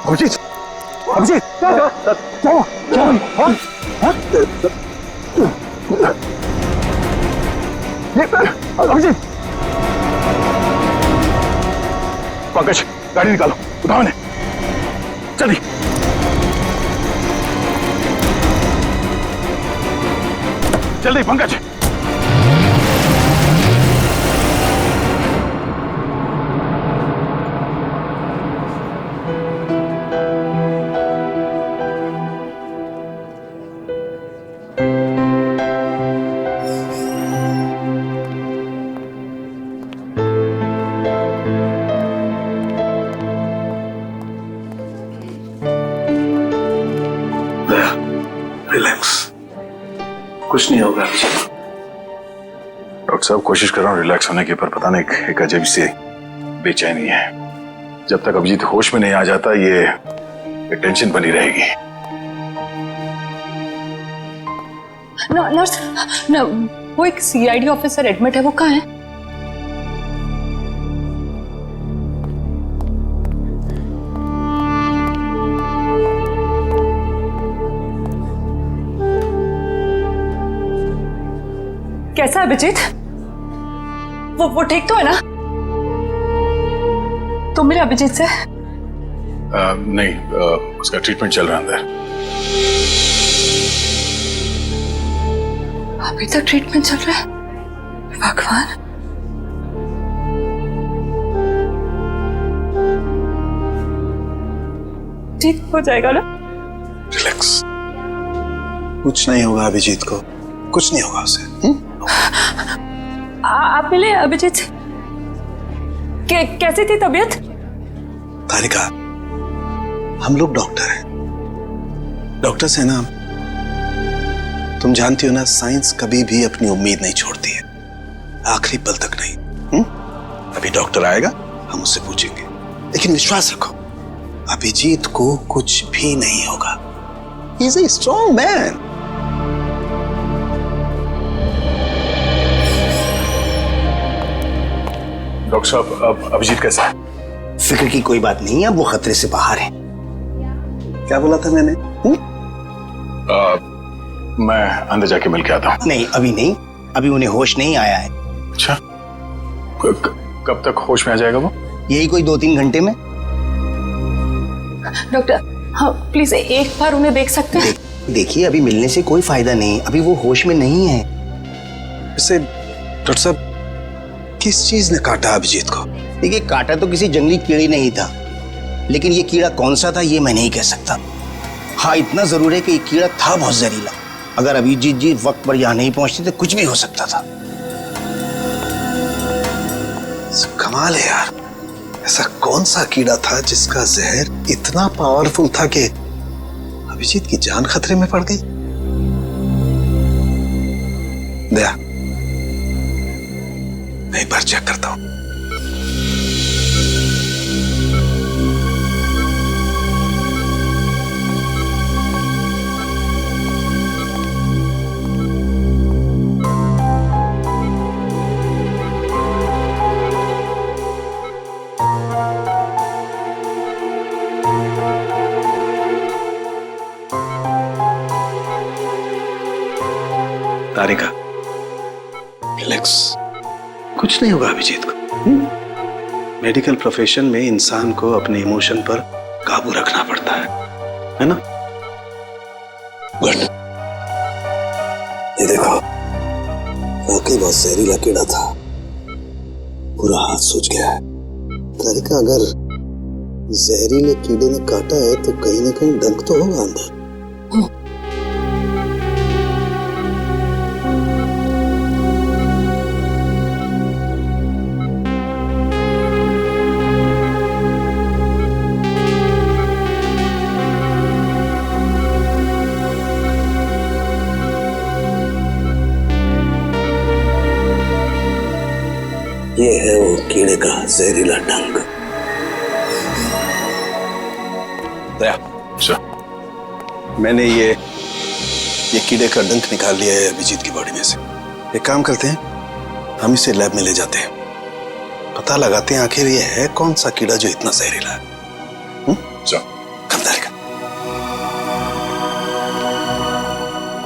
अभिजीत, अभिजीत, क्या अभिजीत, पंकज गाड़ी निकालो, उठाओ ने, चलिए। जल्दी पंकज। रिलैक्स, कुछ नहीं होगा। डॉक्टर साहब कोशिश कर रहा हूँ रिलैक्स होने की, पर पता नहीं एक अजीब सी बेचैनी है। जब तक अभिजीत होश में नहीं आ जाता ये टेंशन बनी रहेगी। नर्स, वो एक सीआईडी ऑफिसर एडमिट है, वो कहाँ है? कैसा है अभिजीत? वो ठीक तो है ना? तुम मिले अभिजीत से? नहीं, उसका ट्रीटमेंट चल रहा है अंदर। अभी तक ट्रीटमेंट चल रहा है? भगवान। ठीक हो जाएगा ना? रिलैक्स। कुछ नहीं होगा अभिजीत को, कुछ नहीं होगा उसे। आप मिले अभिजीत से? कैसी थी तबीयत? तारिका, हम लोग डॉक्टर हैं, डॉक्टर्स है ना। तुम जानती हो ना, साइंस कभी भी अपनी उम्मीद नहीं छोड़ती है, आखिरी पल तक नहीं। अभी डॉक्टर आएगा, हम उससे पूछेंगे, लेकिन विश्वास रखो अभिजीत को कुछ भी नहीं होगा। He is a strong man. Doctor साहब, अब अभिजीत कैसा है? फिक्र की कोई बात नहीं है, अब वो खतरे से बाहर है। क्या बोला था मैंने? मैं अंदर जाके मिल के आता हूँ। नहीं, अभी नहीं, अभी उन्हें होश नहीं आया है। अच्छा, कब तक होश में आ जाएगा वो? यही कोई 2-3 घंटे में। डॉक्टर, हाँ प्लीज एक बार उन्हें देख सकते हैं? देखिए, अभी मिलने से कोई फायदा नहीं, अभी वो होश में नहीं है। वैसे डॉक्टर साहब, किस चीज ने काटा अभिजीत को? देखिए, काटा तो किसी जंगली कीड़े नहीं था, लेकिन ये कीड़ा कौन सा था ये मैं नहीं कह सकता। हाँ, इतना जरूर है कि ये कीड़ा था बहुत जहरीला। अगर अभिजीत जी वक्त पर यहाँ नहीं पहुंचते तो कुछ भी हो सकता था। कमाल है यार, ऐसा कौन सा कीड़ा था जिसका जहर इतना पावरफुल था कि अभिजीत की जान खतरे में पड़ गई? दया, मैं एक बार चेक करता हूं। तारिका, रिलैक्स, कुछ नहीं होगा अभिजीत को। मेडिकल प्रोफेशन में इंसान को अपने इमोशन पर काबू रखना पड़ता है ना? गुड। ये देखो, वाकई बहुत जहरीला कीड़ा था, पूरा हाथ सूज गया है। तारिका, अगर जहरीले कीड़े ने काटा है तो कहीं ना कहीं डंक तो होगा अंदर। ये है वो कीड़े का जहरीला डंक। दया, अच्छा, मैंने ये कीड़े का डंक निकाल लिया है अभिजीत की बॉडी में से। एक काम करते हैं, हम इसे लैब में ले जाते हैं, पता लगाते हैं आखिर ये है कौन सा कीड़ा जो इतना जहरीला है। अच्छा,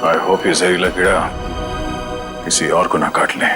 आई होप ये जहरीला कीड़ा किसी और को ना काट ले।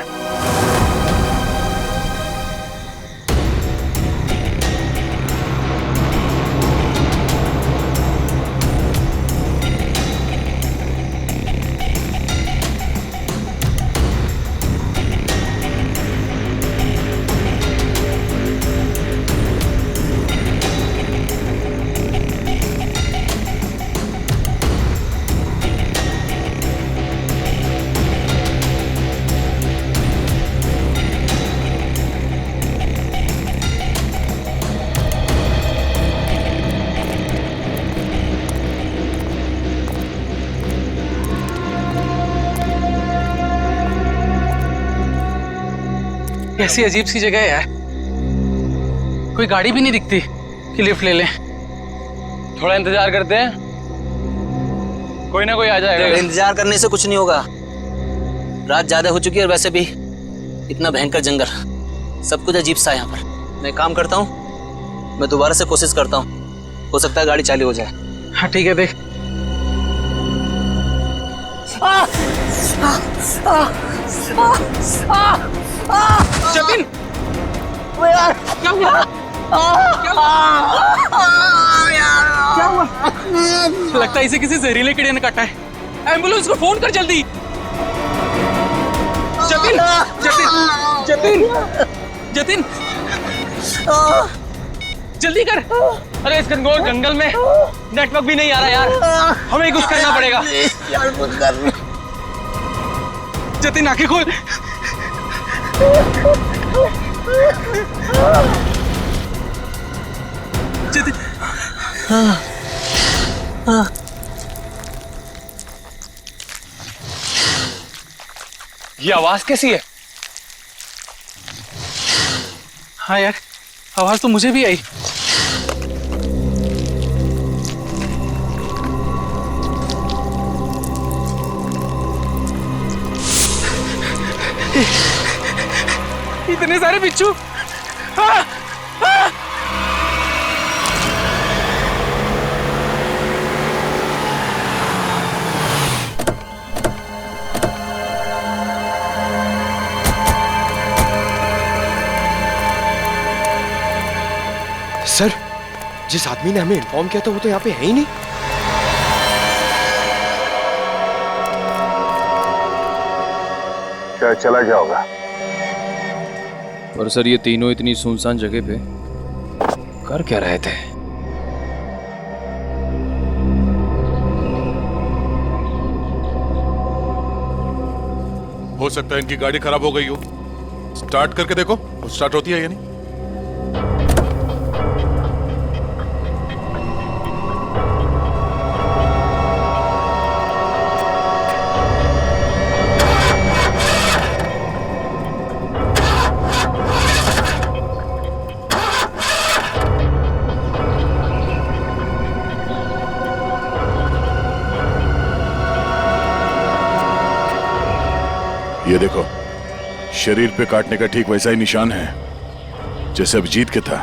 कैसी अजीब सी जगह है यार, कोई गाड़ी भी नहीं दिखती कि लिफ्ट ले लें। थोड़ा इंतजार करते हैं, कोई ना कोई आ जाएगा। इंतजार करने से कुछ नहीं होगा, रात ज्यादा हो चुकी है और वैसे भी इतना भयंकर जंगल, सब कुछ अजीब सा है यहाँ पर। मैं काम करता हूँ, मैं दोबारा से कोशिश करता हूँ, हो सकता है गाड़ी चालू हो जाए। हाँ ठीक है, देख। जतिन, क्या हुआ? क्या हुआ? लगता है इसे किसी जहरीले कीड़े ने काटा है। एम्बुलेंस को फोन कर जल्दी। जतिन, जतिन, जतिन, जतिन, जल्दी कर। अरे इस घनघोर जंगल में नेटवर्क भी नहीं आ रहा यार, हमें कुछ करना पड़ेगा। जतिन आंखें खोल। जतिन, ये आवाज कैसी है? हाँ यार, आवाज तो मुझे भी आई। इतने सारे बिच्छू। हाँ, हाँ। सर, जिस आदमी ने हमें इन्फॉर्म किया था वो तो यहाँ पे है ही नहीं। क्या चला गया होगा? और सर ये तीनों इतनी सुनसान जगह पे कर क्या रहे थे? हो सकता है इनकी गाड़ी खराब हो गई हो। स्टार्ट करके देखो, स्टार्ट होती है या नहीं। ये देखो, शरीर पे काटने का ठीक वैसा ही निशान है जैसे अभिजीत के था।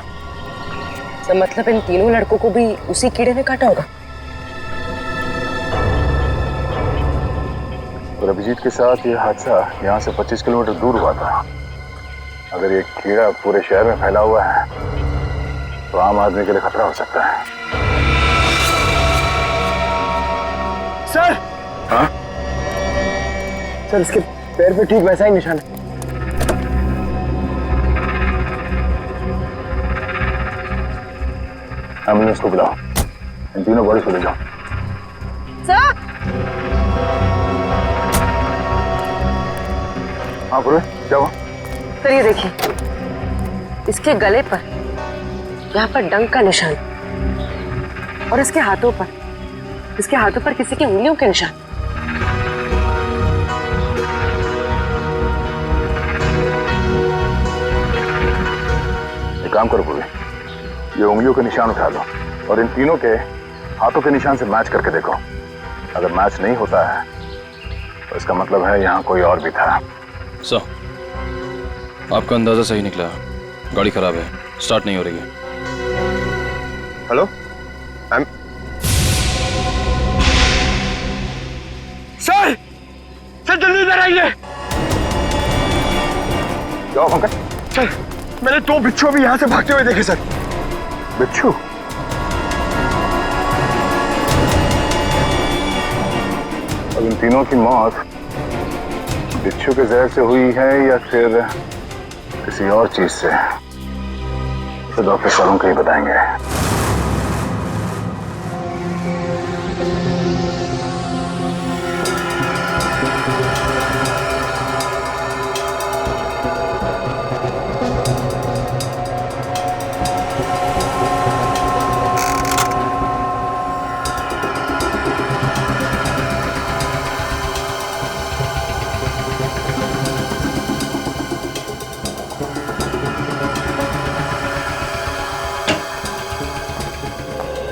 तो मतलब इन तीनों लड़कों को भी उसी कीड़े ने काटा होगा। और अभिजीत के साथ ये हादसा यहाँ से 25 किलोमीटर दूर हुआ था। अगर ये कीड़ा पूरे शहर में फैला हुआ है तो आम आदमी के लिए खतरा हो सकता है। सर, हाँ? सर इसके पैर पे ठीक वैसा ही निशान है। एम्बुलेंस को बुलाओ, इन तीनों बॉडीज को ले जाओ। सर, हाँ पूरे, क्या हुआ? सर ये देखिए, इसके गले पर यहाँ पर डंक का निशान और इसके हाथों पर किसी की उंगलियों के निशान। एक काम करो पूरे, ये उंगलियों के निशान उठा लो और इन तीनों के हाथों के निशान से मैच करके देखो। अगर मैच नहीं होता है तो इसका मतलब है यहाँ कोई और भी था। सर, आपका अंदाजा सही निकला, गाड़ी खराब है, स्टार्ट नहीं हो रही है। हेलो, सर सर जल्दी इधर आइए। क्या हुआ पंकज? सर मैंने 2 बिच्छू भी यहाँ से भागते हुए देखे सर। बिच्छू? अब इन तीनों की मौत बिच्छू के जहर से हुई है या फिर किसी और चीज से, तो डॉक्टर सालों को ही बताएंगे।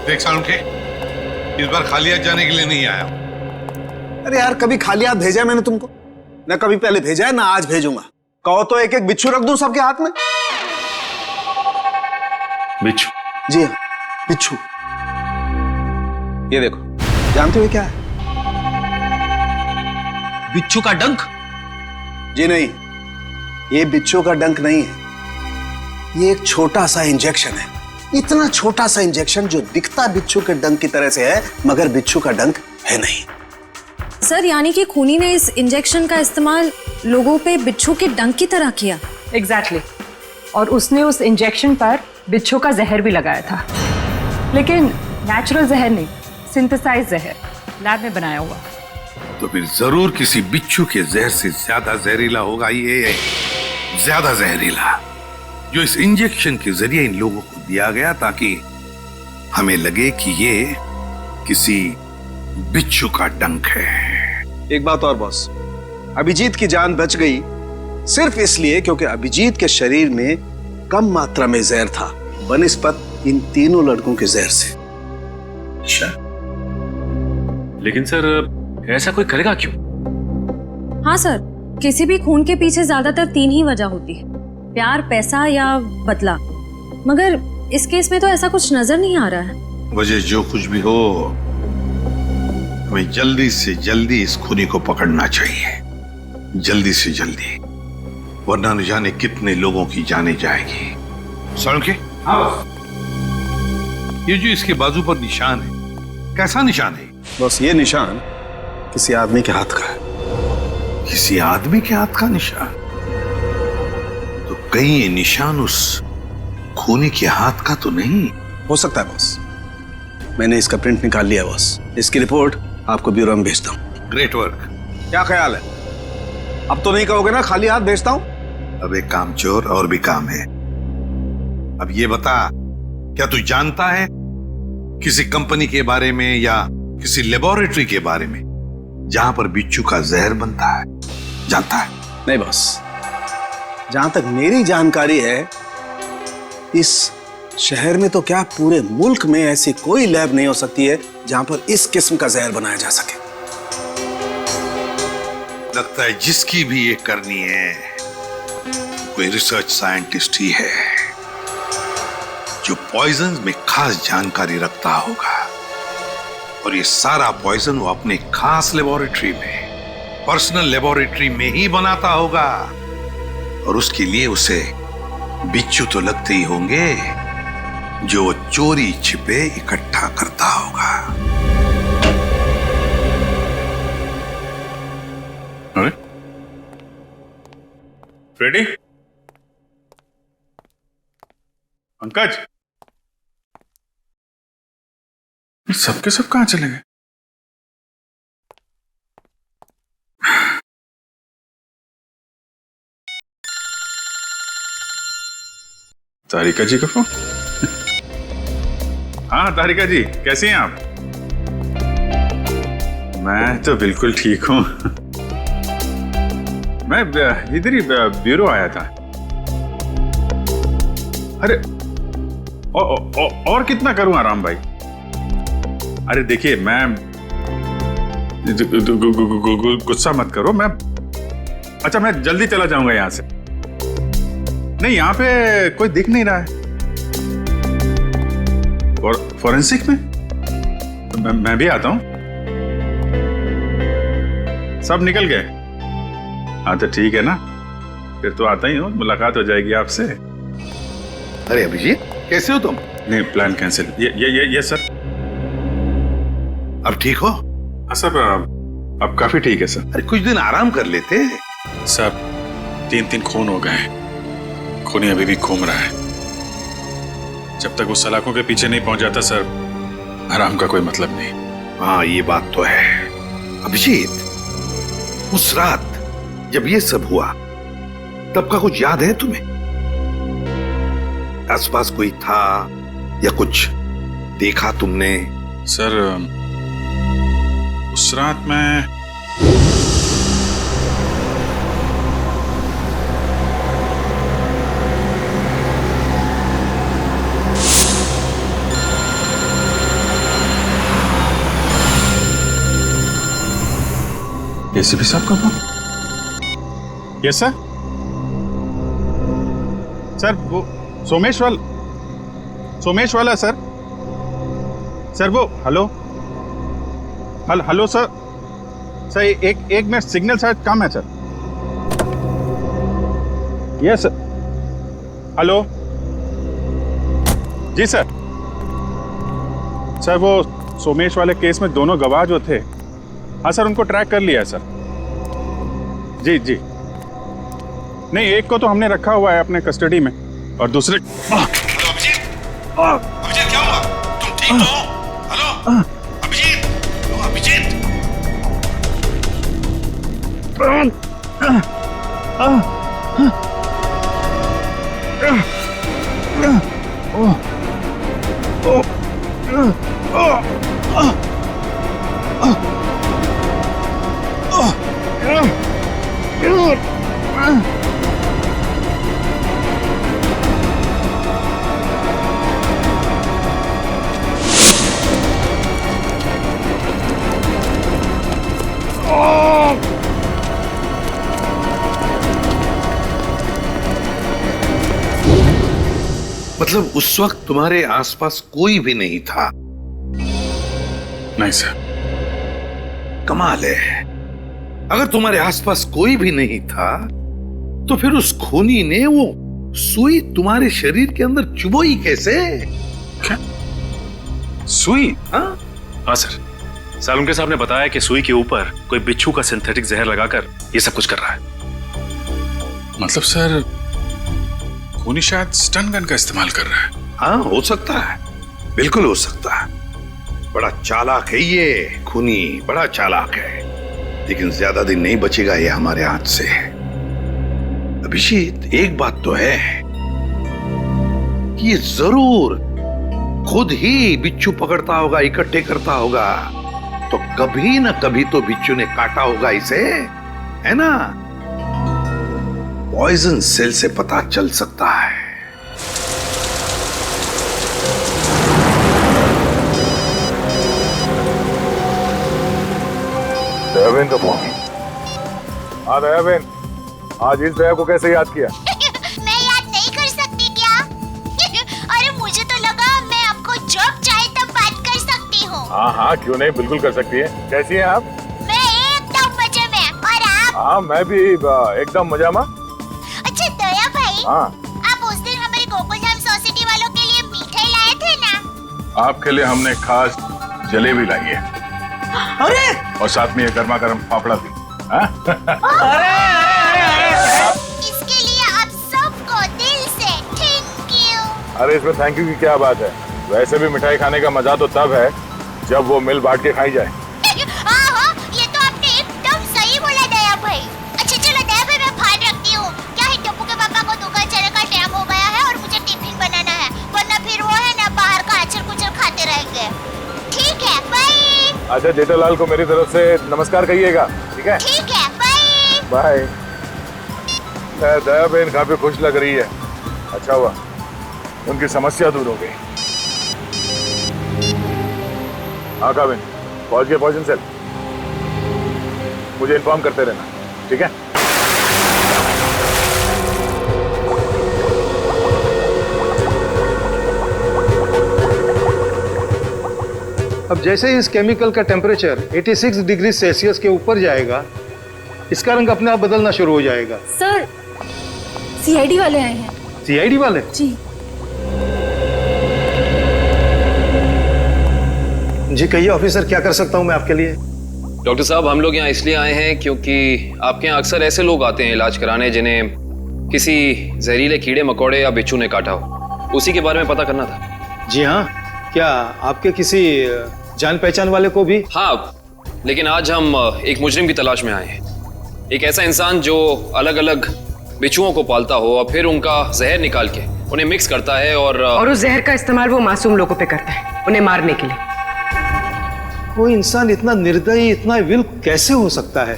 देख सालुंखे, इस बार खाली हाथ जाने के लिए नहीं आया। अरे यार, कभी खाली हाथ भेजा है मैंने तुमको? ना कभी पहले भेजा है, ना आज भेजूंगा। कहो तो एक एक बिच्छू रख दूं सबके हाथ में। बिच्छू? जी हाँ, बिच्छू। ये देखो, जानते हो क्या है? बिच्छू का डंक? जी नहीं, ये बिच्छू का डंक नहीं है। ये एक छोटा सा इंजेक्शन है। इतना छोटा सा इंजेक्शन जो दिखता बिच्छू के डंक की तरह से है, मगर बिच्छू का डंक है नहीं। सर, यानी कि खूनी ने इस इंजेक्शन का इस्तेमाल लोगों पे बिच्छू के डंक की तरह किया। एग्जैक्टली। और उसने उस इंजेक्शन पर बिच्छू का जहर भी लगाया था, लेकिन नेचुरल जहर नहीं, सिंथेसाइज जहर, लैब में बनाया हुआ। तो फिर जरूर किसी बिच्छू के जहर से ज्यादा जहरीला होगा ये, ज्यादा जहरीला, जो इस इंजेक्शन के जरिए इन लोगों को दिया गया ताकि हमें लगे कि ये किसी बिच्छू का डंक है। एक बात और बॉस, अभिजीत की जान बच गई सिर्फ इसलिए क्योंकि अभिजीत के शरीर में कम मात्रा में जहर था बनिस्बत इन तीनों लड़कों के जहर से। अच्छा, लेकिन सर ऐसा कोई करेगा क्यों? हाँ सर, किसी भी खून के पीछे ज्यादातर 3 ही वजह होती है, प्यार, पैसा या बदला। मगर इस केस में तो ऐसा कुछ नजर नहीं आ रहा है। वजह जो कुछ भी हो, हमें जल्दी से जल्दी इस खूनी को पकड़ना चाहिए, जल्दी से जल्दी, वरना न जाने कितने लोगों की जाने जाएगी। सालुंखे, ये जो इसके बाजू पर निशान है, कैसा निशान है? बस ये निशान किसी आदमी के हाथ का है। किसी आदमी के हाथ का निशान? तो कहीं ये निशान उस खूनी के हाथ का तो नहीं हो सकता है बॉस। मैंने इसका प्रिंट निकाल लिया बॉस। इसकी रिपोर्ट आपको ब्यूरो में भेजता हूँ। Great work. क्या ख्याल है? अब तो नहीं कहोगे ना खाली हाथ भेजता हूँ? अब एक काम चोर और भी काम है। अब ये बता, क्या तू जानता है किसी कंपनी के बारे में या किसी लेबोरेटरी के बारे में जहां पर बिच्छू का जहर बनता है? जानता है? नहीं बॉस, जहां तक मेरी जानकारी है, इस शहर में तो क्या पूरे मुल्क में ऐसी कोई लैब नहीं हो सकती है जहां पर इस किस्म का जहर बनाया जा सके। लगता है जिसकी भी ये करनी है कोई रिसर्च साइंटिस्ट ही है जो पॉइजन में खास जानकारी रखता होगा, और ये सारा पॉइजन वो अपने खास लेबोरेटरी में, पर्सनल लेबोरेटरी में ही बनाता होगा, और उसके लिए उसे बिच्छू तो लगते ही होंगे जो वो चोरी छिपे इकट्ठा करता होगा। अरे फ्रेडी, पंकज, सबके सब कहां चले गए? तारिका जी का फोन। हाँ तारिका जी, कैसी हैं आप? मैं तो बिल्कुल ठीक हूं। मैं इधर ही ब्यूरो आया था। अरे और कितना करूं आराम भाई? अरे देखिए, मैं गुस्सा मत करो, मैं अच्छा मैं जल्दी चला जाऊंगा यहां से। नहीं, यहां पे कोई दिख नहीं रहा है। और फॉरेंसिक में मैं भी आता हूं। सब निकल गए? हाँ तो ठीक है ना, फिर तो आता ही हूँ, मुलाकात हो जाएगी आपसे। अरे अभिजीत, कैसे हो तुम? नहीं, प्लान कैंसिल। ये सर। अब ठीक हो? हाँ सर, अब काफी ठीक है सर। अरे कुछ दिन आराम कर लेते। सर 3 खून हो गए, खूनी अभी भी घूम रहा है। जब तक वो सलाखों के पीछे नहीं पहुंच जाता सर, आराम का कोई मतलब नहीं। हाँ ये बात तो है। अभिजीत, उस रात जब ये सब हुआ तब का कुछ याद है तुम्हें? आसपास कोई था या कुछ देखा तुमने? सर उस रात मैं एसीपी साहब का फोन? Yes sir. सर वो सोमेश वाला सर। सर वो हेलो सर। सर एक मिनट, सिग्नल शायद कम है सर। Yes sir. हेलो जी सर। सर वो सोमेश वाले केस में दोनों गवाह जो थे, हाँ सर उनको ट्रैक कर लिया है सर। जी नहीं, एक को तो हमने रखा हुआ है अपने कस्टडी में और दूसरे। अभिजीत क्या हुआ? तुम ठीक तो हो? हेलो अभिजीत, मतलब उस वक्त तुम्हारे आसपास कोई भी नहीं था? नहीं सर। कमाल है, अगर तुम्हारे आसपास कोई भी नहीं था तो फिर उस खूनी ने वो सुई तुम्हारे शरीर के अंदर चुभोई कैसे? क्या सुई? हाँ सर, सालुंके साहब ने बताया कि सुई के ऊपर कोई बिच्छू का सिंथेटिक जहर लगाकर ये सब कुछ कर रहा है। मतलब सर खूनी शायद स्टन गन का इस्तेमाल कर रहा है। हाँ हो सकता है, बिल्कुल हो सकता है। बड़ा चालाक है ये खूनी, बड़ा चालाक है, लेकिन ज्यादा दिन नहीं बचेगा ये हमारे हाथ से। अभिजीत एक बात तो है कि ये जरूर खुद ही बिच्छू पकड़ता होगा, इकट्ठे करता होगा, तो कभी ना कभी तो बिच्छू ने काटा होगा इसे, है ना? पॉइजन सेल से पता चल सकता है। दयाबेन का फोन। हाँ दयाबेन, आज इस दया को कैसे याद किया? मैं याद नहीं कर सकती क्या? अरे मुझे तो लगा मैं आपको जब चाहे तब बात कर सकती हूँ। हाँ क्यों नहीं, बिल्कुल कर सकती है। कैसी हैं आप? मैं एकदम मजे में, और आप? हाँ मैं भी एकदम मजा में। अच्छा दया भाई, हाँ आप उस दिन हमारे गोकुलधाम सोसाइटी वालों के लिए मिठाई लाए थे ना? आपके लिए हमने खास जलेबी लाई है। अरे और साथ में ये गर्मा गर्म फाफड़ा भी। इसके लिए आप सबको दिल से थैंक यू। अरे इसमें थैंक यू की क्या बात है? वैसे भी मिठाई खाने का मजा तो तब है जब वो मिल बांट के खाई जाए। हाँ, ये तो आपने एकदम सही बोला दया भाई। अच्छा चलो दया भाई, मैं फोन रखती हूँ। क्या है, टप्पू के पापा को दुकान चलने का टाइम हो गया है और मुझे टिफिन बनाना है, वरना फिर वो है ना बाहर का अचर कुचर खाते रहेंगे। ठीक है, बाय। अच्छा जेठालाल को मेरी तरफ से नमस्कार कहिएगा, ठीक है? ठीक है, बाय। बाय। दया बहन काफी खुश लग रही है। अच्छा हुआ उनकी समस्या दूर हो गई। हाँ काबिन, पहुंच गए पॉइजन सेल। मुझे इन्फॉर्म करते रहना, ठीक है? अब जैसे ही इस केमिकल का टेम्परेचर 86 डिग्री सेल्सियस के ऊपर जाएगा इसका रंग अपने आप बदलना शुरू हो जाएगा। सर, सीआईडी वाले आए हैं। सीआईडी वाले? जी जी कहिए ऑफिसर, क्या कर सकता हूँ मैं आपके लिए? डॉक्टर साहब, हम लोग यहाँ इसलिए आए हैं क्योंकि आपके यहाँ अक्सर ऐसे लोग आते हैं इलाज कराने जिन्हें किसी जहरीले कीड़े मकोड़े या बिच्छू ने काटा हो। उसी के बारे में पता करना था। जी हाँ, क्या आपके किसी जान पहचान वाले को भी? हाँ, लेकिन आज हम एक मुजरिम की तलाश में आए हैं। एक ऐसा इंसान जो अलग अलग बिच्छुओं को पालता हो और फिर उनका जहर निकाल के उन्हें मिक्स करता है और उस जहर का इस्तेमाल वो मासूम लोगों पे करता है, उन्हें मारने के लिए। कोई इंसान इतना निर्दयी, इतना विल कैसे हो सकता है?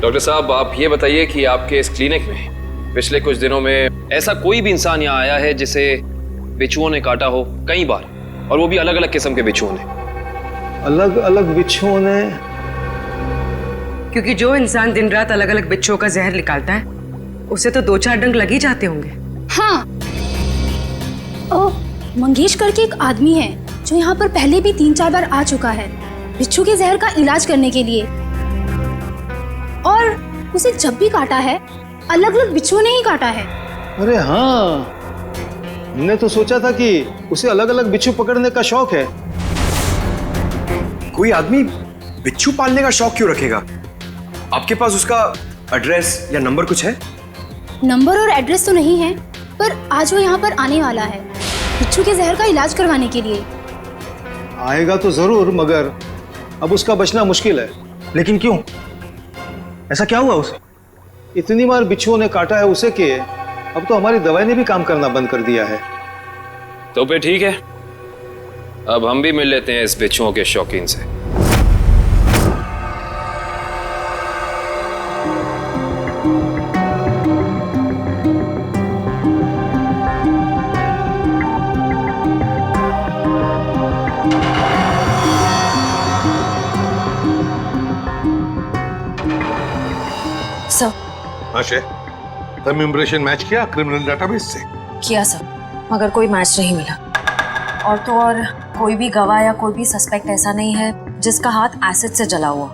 डॉक्टर साहब, आप ये बताइए कि आपके इस क्लिनिक में पिछले कुछ दिनों में ऐसा कोई भी इंसान यहाँ आया है जिसे बिच्छुओं ने काटा हो कई बार, और वो भी अलग अलग किस्म के बिच्छुओं ने? अलग अलग बिच्छुओं ने? क्योंकि जो इंसान दिन रात अलग अलग बिच्छुओं का जहर निकालता है उसे तो 2-4 डंक लग ही जाते होंगे। हाँ, ओ मंगेश करके एक आदमी है जो यहाँ पर पहले भी 3-4 बार आ चुका है बिच्छू के जहर का इलाज करने के लिए, और उसे जब भी काटा है अलग अलग बिच्छुओं ने ही काटा है। अरे हाँ, हमने तो सोचा था कि उसे अलग अलग बिच्छू पकड़ने का शौक है। कोई आदमी बिच्छू पालने का शौक क्यों रखेगा? आपके पास उसका एड्रेस या नंबर कुछ है? नंबर और एड्रेस तो नहीं है, पर आज वो यहाँ पर आने वाला है बिच्छू के जहर का इलाज करवाने के लिए। आएगा तो जरूर, मगर अब उसका बचना मुश्किल है। लेकिन क्यों? ऐसा क्या हुआ उसे? इतनी बार बिच्छुओं ने काटा है उसे कि अब तो हमारी दवाई ने भी काम करना बंद कर दिया है। तो फिर ठीक है, अब हम भी मिल लेते हैं इस बिच्छुओं के शौकीन से। आशे, तुम इम्प्रेशन मैच किया क्रिमिनल डेटाबेस से? किया सर, मगर कोई मैच नहीं मिला। और तो और कोई भी गवाह या कोई भी सस्पेक्ट ऐसा नहीं है जिसका हाथ एसिड से जला हुआ।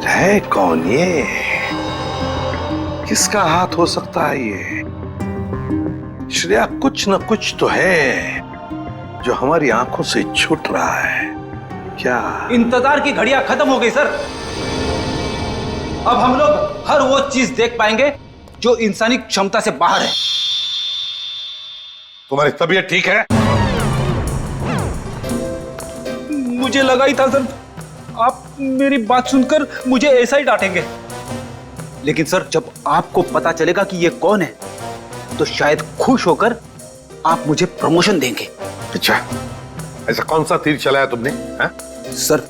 है कौन ये? किसका हाथ हो सकता है ये? श्रेया, कुछ न कुछ तो है जो हमारी आंखों से छूट रहा है। क्या? इंतजार की घड़ियां खत्म हो गई सर। अब हम लोग हर वो चीज देख पाएंगे जो इंसानी क्षमता से बाहर है। तुम्हारी तबीयत ठीक है? मुझे लगा ही था सर, आप मेरी बात सुनकर मुझे ऐसा ही डांटेंगे, लेकिन सर जब आपको पता चलेगा कि ये कौन है तो शायद खुश होकर आप मुझे प्रमोशन देंगे। अच्छा, ऐसा कौन सा तीर चलाया तुमने? हा? सर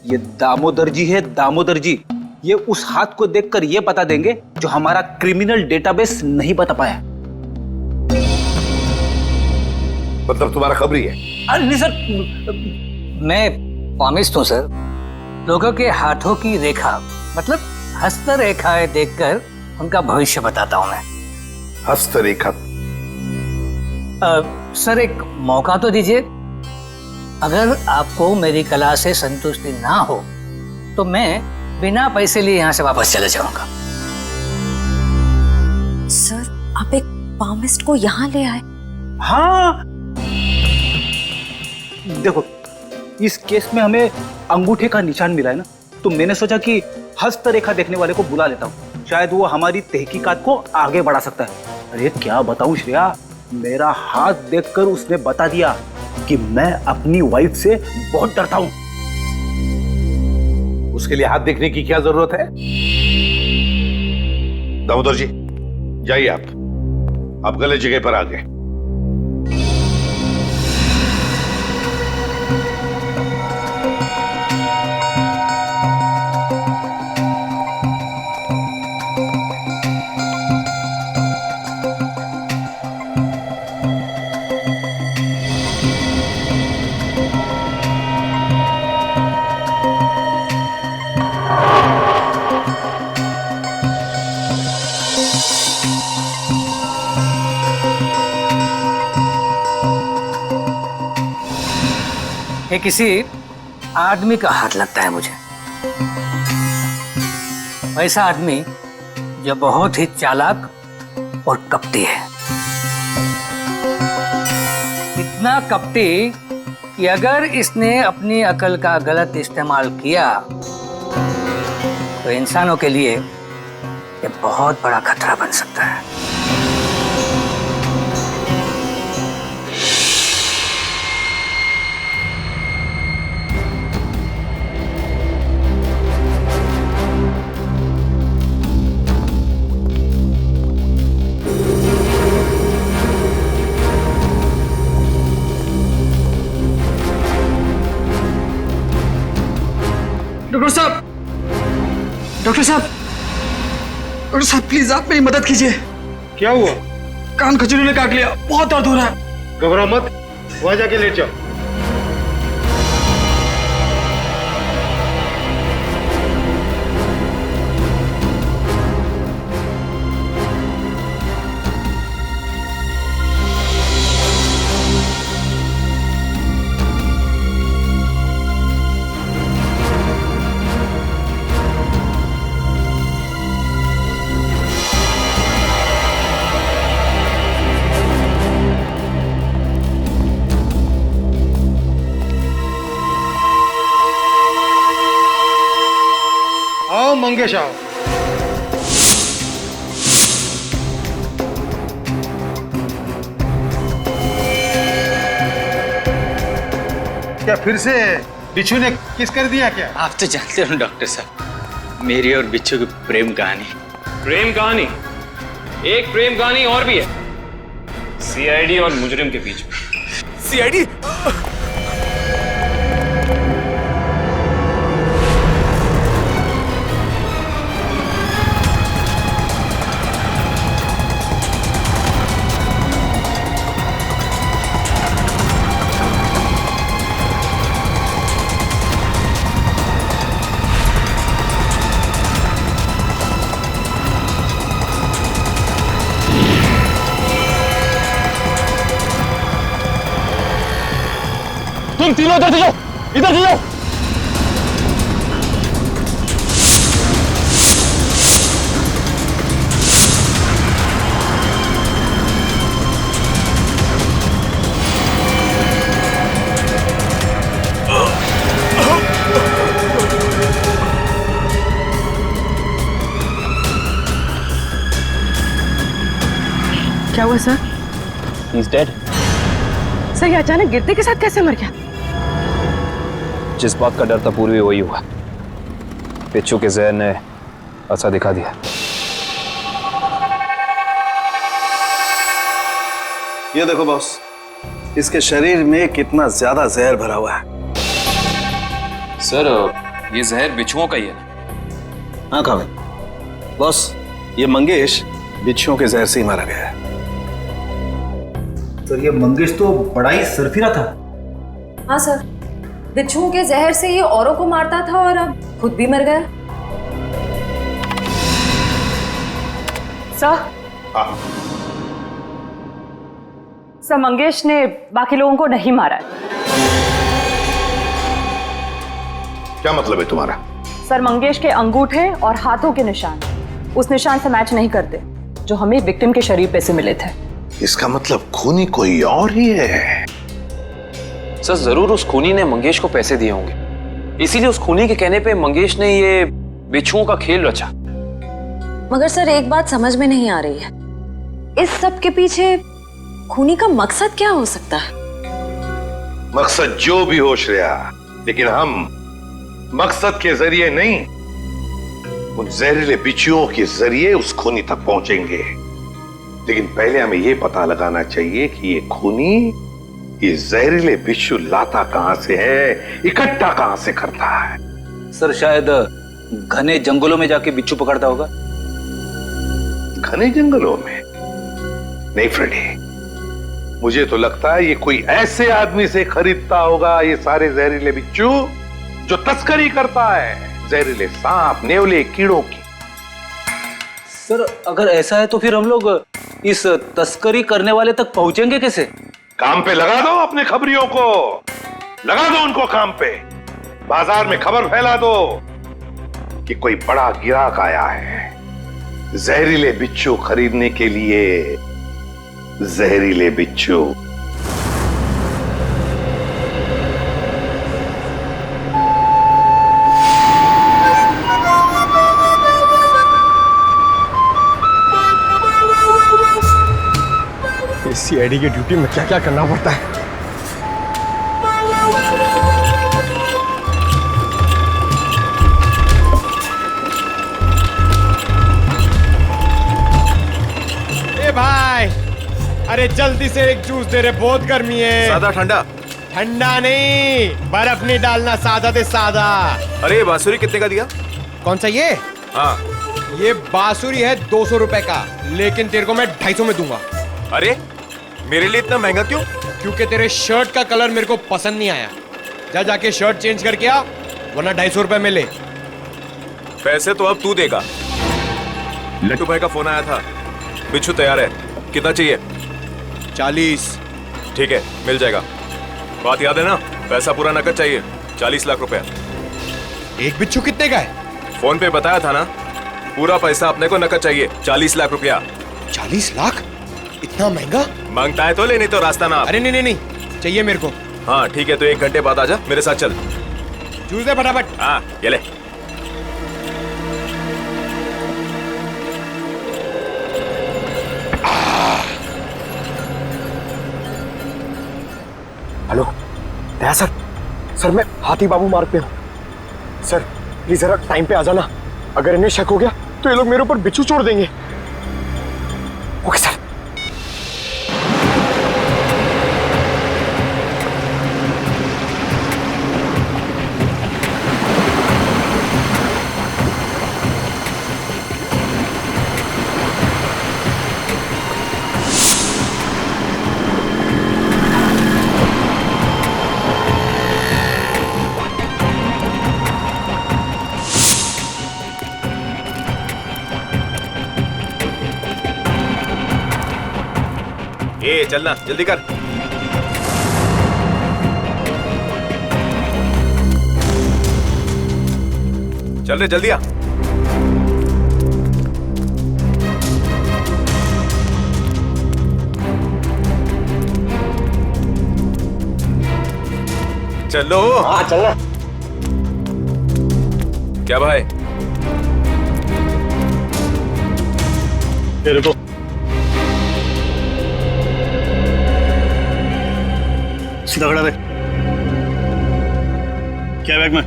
ये दामोदर जी है, दामोदर जी। ये उस हाथ को देखकर ये बता देंगे जो हमारा क्रिमिनल डेटाबेस नहीं बता पाया। मतलब तुम्हारा खबरी है? अरे नहीं सर, मैं पामिस्ट हूं सर। लोगों के हाथों की रेखा मतलब हस्तरेखाएं देखकर उनका भविष्य बताता हूं मैं। हस्तरेखा? सर एक मौका तो दीजिए। अगर आपको मेरी कला से संतुष्टि ना हो तो मैं बिना पैसे लिए यहाँ से वापस चले जाऊंगा। सर आप एक पामिस्ट को यहाँ ले आए? हाँ, देखो इस केस में हमें अंगूठे का निशान मिला है ना, तो मैंने सोचा कि हस्तरेखा देखने वाले को बुला लेता हूँ, शायद वो हमारी तहकीकात को आगे बढ़ा सकता है। अरे क्या बताऊं श्रेया, मेरा हाथ देखकर उसने बता दिया कि मैं अपनी वाइफ से बहुत डरता हूं। उसके लिए हाथ देखने की क्या जरूरत है? दामोदर जी जाइए, आप गलत जगह पर आ गए। ये किसी आदमी का हाथ लगता है मुझे। ऐसा आदमी जो बहुत ही चालाक और कपटी है। इतना कपटी कि अगर इसने अपनी अकल का गलत इस्तेमाल किया तो इंसानों के लिए ये बहुत बड़ा खतरा बन सकता है। डॉक्टर साहब, डॉक्टर साहब, डॉक्टर साहब प्लीज आप मेरी मदद कीजिए। क्या हुआ? कान खजूरी ने काट लिया, बहुत दर्द हो रहा है। घबराओ मत, वहां जाके लेट जाओ। आओ मंगेश आओ। क्या फिर से बिच्छू ने किस कर दिया क्या? आप तो जानते हो डॉक्टर साहब, मेरी और बिच्छू की प्रेम कहानी। प्रेम कहानी? एक प्रेम कहानी और भी है, सीआईडी और मुजरिम के बीच में। सीआईडी? तुम तीनों इधर जाओ, इधर जाओ। क्या हुआ सर? He's dead. सर ये अचानक गिरते के साथ कैसे मर गया? जिस बात का डर था पूरी वही हुआ। बिच्छू के जहर ने असर दिखा दिया। ये देखो बॉस, इसके शरीर में कितना ज्यादा जहर भरा हुआ है। सर ये जहर बिच्छुओं का ही है। हाँ कामिल बॉस, ये मंगेश बिच्छुओं के जहर से ही मारा गया है। सर ये मंगेश तो बड़ा ही सरफिरा था। हाँ सर, बिच्छुओं के जहर से ये औरों को मारता था और अब खुद भी मर गया। सर, सर मंगेश ने बाकी लोगों को नहीं मारा है। क्या मतलब है तुम्हारा? सर मंगेश के अंगूठे और हाथों के निशान उस निशान से मैच नहीं करते जो हमें विक्टिम के शरीर पे से मिले थे। इसका मतलब खूनी कोई और ही है। सर जरूर उस खूनी ने मंगेश को पैसे दिए होंगे, इसीलिए उस खूनी के कहने पे मंगेश ने ये बिच्छुओं का खेल रचा। मगर सर एक बात समझ में नहीं आ रही है, इस सब के पीछे खूनी का मकसद क्या हो सकता है? मकसद जो भी हो श्रेया, लेकिन हम मकसद के जरिए नहीं, उन जहरीले बिच्छुओं के जरिए उस खूनी तक पहुंचेंगे। लेकिन पहले हमें यह पता लगाना चाहिए कि ये खूनी ये जहरीले बिच्छू लाता कहां से है, इकट्ठा कहां से करता है। सर शायद घने जंगलों में जाके बिच्छू पकड़ता होगा। घने जंगलों में? नहीं फ्रेडी, मुझे तो लगता है ये कोई ऐसे आदमी से खरीदता होगा ये सारे जहरीले बिच्छू जो तस्करी करता है, जहरीले सांप, नेवले, कीड़ों की। सर अगर ऐसा है तो फिर हम लोग इस तस्करी करने वाले तक पहुंचेंगे कैसे? काम पे लगा दो अपने खबरियों को, लगा दो उनको काम पे। बाजार में खबर फैला दो कि कोई बड़ा गिराक आया है जहरीले बिच्छू खरीदने के लिए। जहरीले बिच्छू। सीआईडी की ड्यूटी में क्या क्या करना पड़ता है। ए भाई, अरे जल्दी से एक जूस दे रहे, बहुत गर्मी है। सादा ठंडा? ठंडा नहीं, बर्फ नहीं डालना, सादा दे सादा। अरे ये बांसुरी कितने का दिया? कौन सा ये? हाँ ये बांसुरी है 200 रुपए का, लेकिन तेरे को मैं 250 में दूंगा। अरे मेरे लिए इतना महंगा क्यों? क्योंकि तेरे शर्ट का कलर मेरे को पसंद नहीं आया। जा जाके शर्ट चेंज करके आ, वरना 250 रुपए में ले। पैसे तो अब तू देगा। लट्टू भाई का फोन आया था, बिच्छू तैयार है। कितना चाहिए? 40। ठीक है, मिल जाएगा। बात याद है ना, पैसा पूरा नकद चाहिए। 40 लाख रुपया। एक बिच्छू कितने का है? फोन पे बताया था ना, पूरा पैसा अपने को नकद चाहिए। 40 लाख रुपया। 40 लाख? इतना महंगा? मांगता है तो ले, नहीं तो रास्ता ना। अरे नहीं नहीं नहीं, चाहिए मेरे को। हाँ ठीक है, तो 1 घंटे बाद आजा, मेरे साथ चल। जूस दे फटाफट। हाँ ये ले। हेलो दया सर, सर मैं हाथी बाबू मार्ग पे हूँ। सर प्लीज जरा टाइम पे आ जाना, अगर इन्हें शक हो गया तो ये लोग मेरे ऊपर बिच्छू छोड़ देंगे। Okay sir. ए चलना, जल्दी कर। चल रे, जल्दी आ। चलो। हाँ चलना। क्या भाई? ये रुको। सीधा खड़ा रहे। क्या बैग में?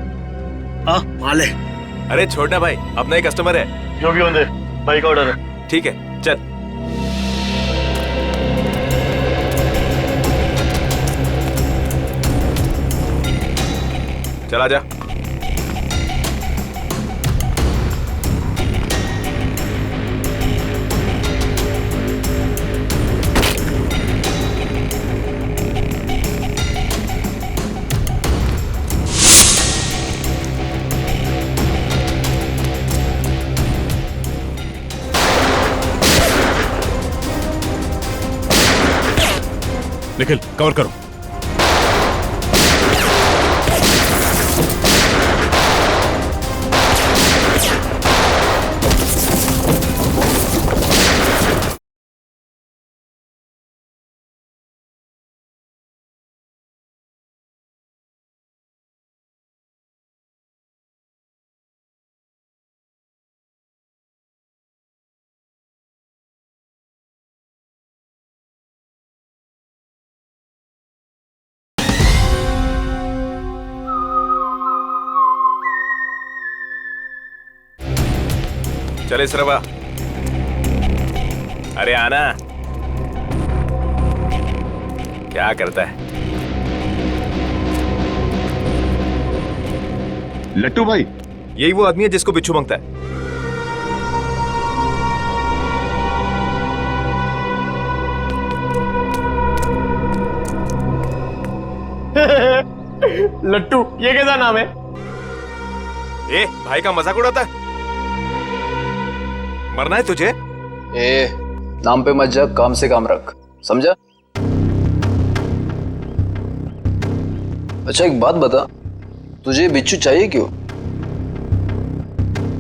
हाँ माल है। अरे छोड़ना भाई, अपना ही कस्टमर है। जो भी होने, भाई का ऑर्डर है। ठीक है चल। चला जा। निखिल कवर करो। चले सरवा। अरे आना। क्या करता है? लट्टू भाई, यही वो आदमी है जिसको बिच्छू मांगता है। लट्टू, ये कैसा नाम है? ए भाई का मजाक उड़ाता है? मरना है तुझे? ए नाम पे मत जा, काम से काम रख, समझा? अच्छा एक बात बता, तुझे बिच्छू चाहिए क्यों?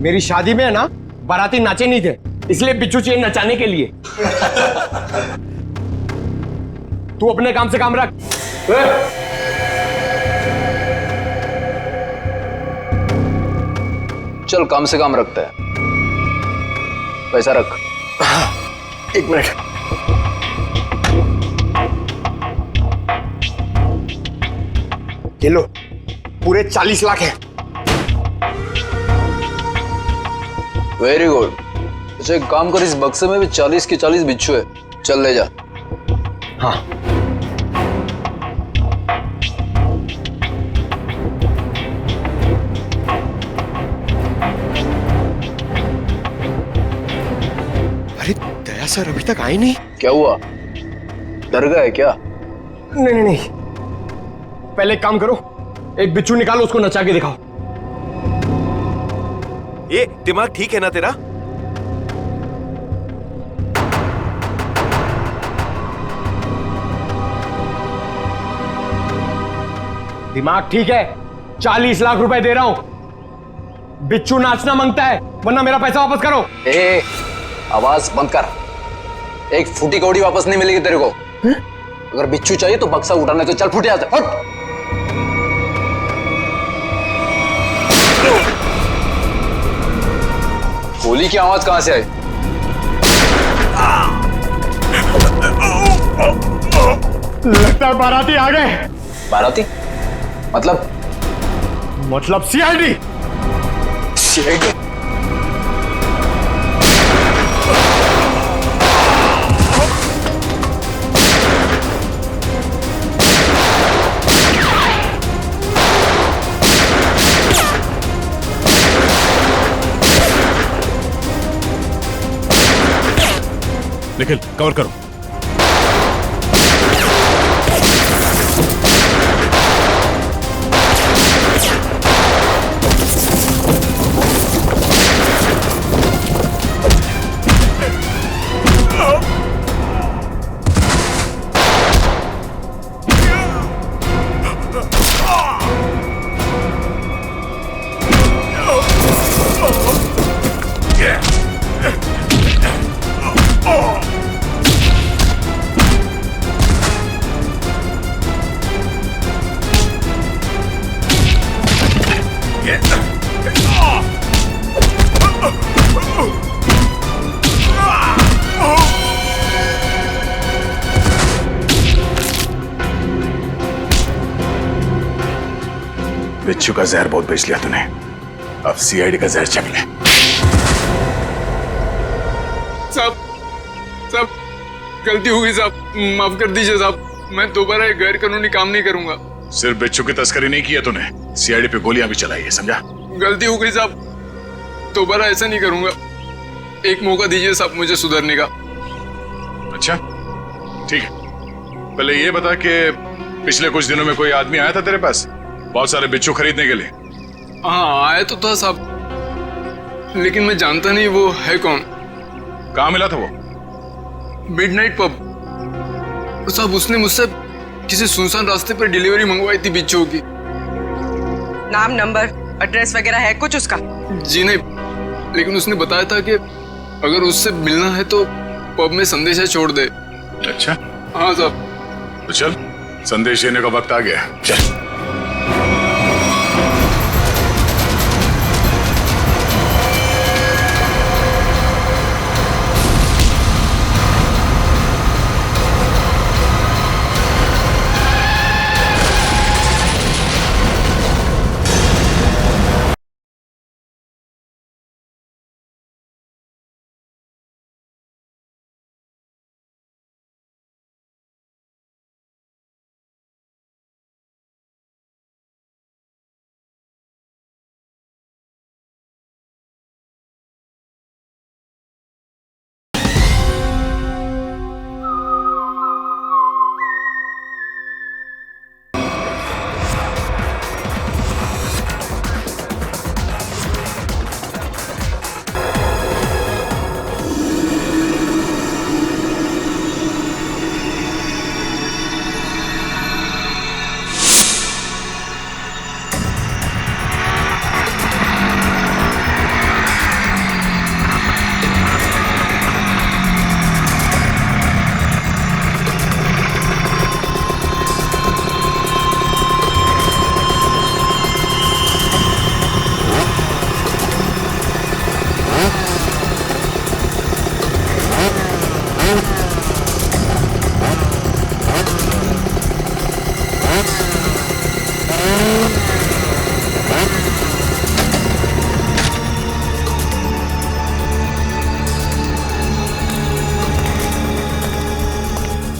मेरी शादी में है ना, बाराती नाचे नहीं थे, इसलिए बिच्छू चाहिए नचाने के लिए। तू अपने काम से काम रख। चल काम से काम रखता है, पैसा रख। एक मिनट। ये लो, पूरे 40 लाख है। Very good. अच्छा एक काम कर, इस बक्से में भी 40 के 40 बिच्छू है, चल ले जा। हाँ। अरे दया सर अभी तक आए नहीं। क्या हुआ, डर गए क्या? नहीं नहीं नहीं, पहले एक काम करो, एक बिच्छू निकालो, उसको नचा के दिखाओ। ये दिमाग ठीक है ना तेरा? दिमाग ठीक है, 40 लाख रुपए दे रहा हूं। बिच्छू नाचना मांगता है, वरना मेरा पैसा वापस करो। ए, आवाज बंद कर। एक फूटी कौड़ी वापस नहीं मिलेगी तेरे को। अगर बिच्छू चाहिए तो बक्सा उठाने, तो चल फूटे आते। हट। गोली की आवाज कहां से आई? लगता है बाराती आ गए। बाराती? मतलब सीआईडी। सीआईडी? निखिल कवर करो। बिच्छू का जहर बहुत बेच लिया तूने, अब सीआईडी का जहर चख ले। साहब गलती हो गई साहब, माफ कर दीजिए साहब, मैं दोबारा एक गैर कानूनी काम नहीं करूंगा। सिर्फ बिच्छू की तस्करी नहीं किया तूने, सीआईडी पे गोलियां भी चलाई है, समझा? गलती हो गई साहब, दोबारा ऐसा नहीं करूंगा। एक मौका दीजिए साहब मुझे सुधरने का। अच्छा ठीक है, पहले ये बता कि पिछले कुछ दिनों में कोई आदमी आया था तेरे पास बहुत सारे बिच्छू खरीदने के लिए? हाँ आया तो था साहब, लेकिन मैं जानता नहीं वो है कौन। कहाँ मिला था वो? मिडनाइट पब साहब, उसने मुझसे किसी सुनसान रास्ते पर डिलीवरी मंगवाई थी बिच्छू की। नाम नंबर एड्रेस वगैरह है कुछ उसका? जी नहीं, लेकिन उसने बताया था कि अगर उससे मिलना है तो पब में संदेशा छोड़ दे। अच्छा हाँ साहब। तो चल, संदेश देने का वक्त आ गया, चल।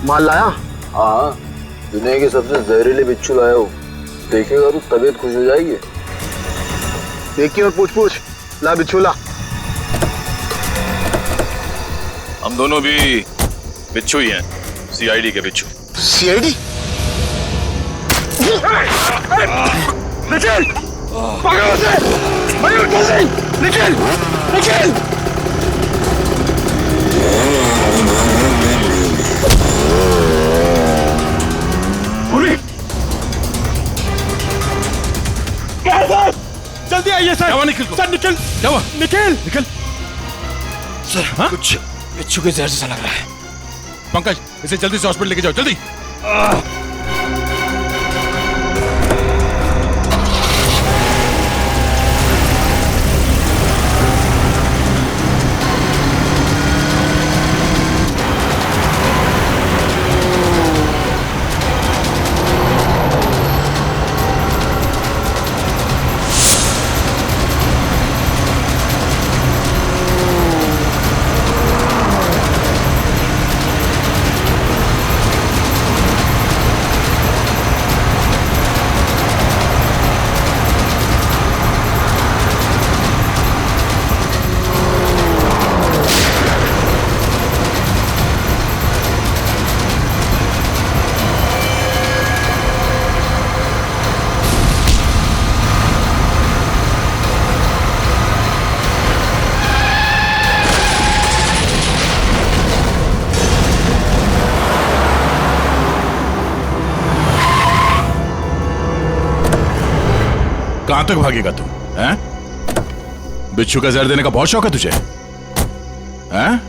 माल लाया? हाँ, दुनिया के सबसे जहरीले बिच्छू लाया हूँ। देखेगा तो तबीयत खुश हो जाएगी। देखिए और पूछ पूछ। ला बिच्छू ला। हम दोनों भी बिच्छू ही हैं, सीआईडी के बिच्छू। सीआईडी? निखिल! पकड़ो उसे! मयूर जल्दी! निखिल! निखिल! क्या है सर? जल्दी आइए सर! क्या हुआ निखिल को? सर निखिल! क्या हुआ? निखिल! निखिल! सर हाँ? कुछ बिच्छू के जहर जैसा लग रहा है। पंकज, इसे जल्दी से हॉस्पिटल लेके जाओ, जल्दी। कहां तक भागेगा तू? हैं? बिच्छू का जहर देने का बहुत शौक है तुझे? हैं?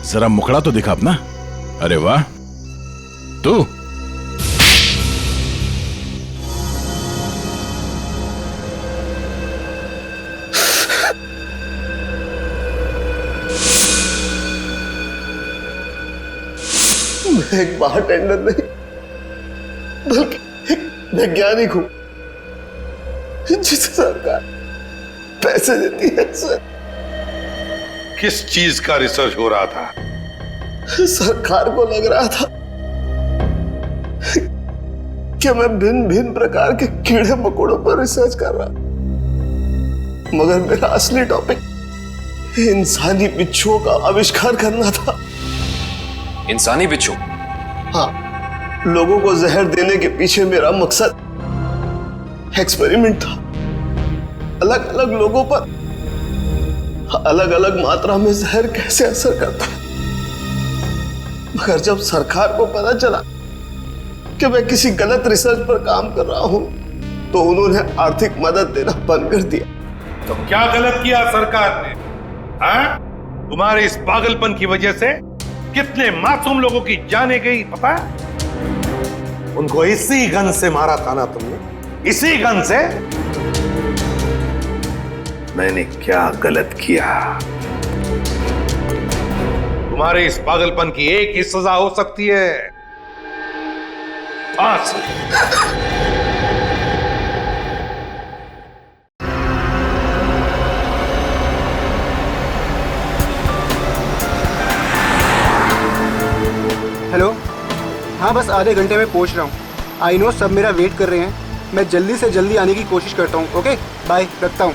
जरा मुखड़ा तो दिखा अपना। अरे वाह, तू मैं एक बारटेंडर नहीं बल्कि एक वैज्ञानिक हूं जिसे सरकार पैसे देती है सर। किस चीज का रिसर्च हो रहा था? सरकार को लग रहा था कि मैं भिन्न भिन्न प्रकार के कीड़े मकोड़ों पर रिसर्च कर रहा, मगर मेरा असली टॉपिक इंसानी बिच्छुओं का आविष्कार करना था। इंसानी बिच्छू? हाँ, लोगों को जहर देने के पीछे मेरा मकसद एक्सपेरिमेंट था। अलग अलग लोगों पर अलग अलग मात्रा में जहर कैसे असर करता है। मगर जब सरकार को पता चला कि मैं किसी गलत रिसर्च पर काम कर रहा हूं, तो उन्होंने आर्थिक मदद देना बंद कर दिया। तो क्या गलत किया सरकार ने? हाँ? तुम्हारे इस पागलपन की वजह से कितने मासूम लोगों की जाने गई पता है? उनको इसी गन से मारा था ना तुमने? इसी गन से? मैंने क्या गलत किया? तुम्हारे इस पागलपन की एक ही सजा हो सकती है, फांसी। हेलो, हाँ बस आधे घंटे में पहुंच रहा हूँ। आई नो सब मेरा वेट कर रहे हैं। मैं जल्दी से जल्दी आने की कोशिश करता हूँ। ओके बाय, रखता हूँ।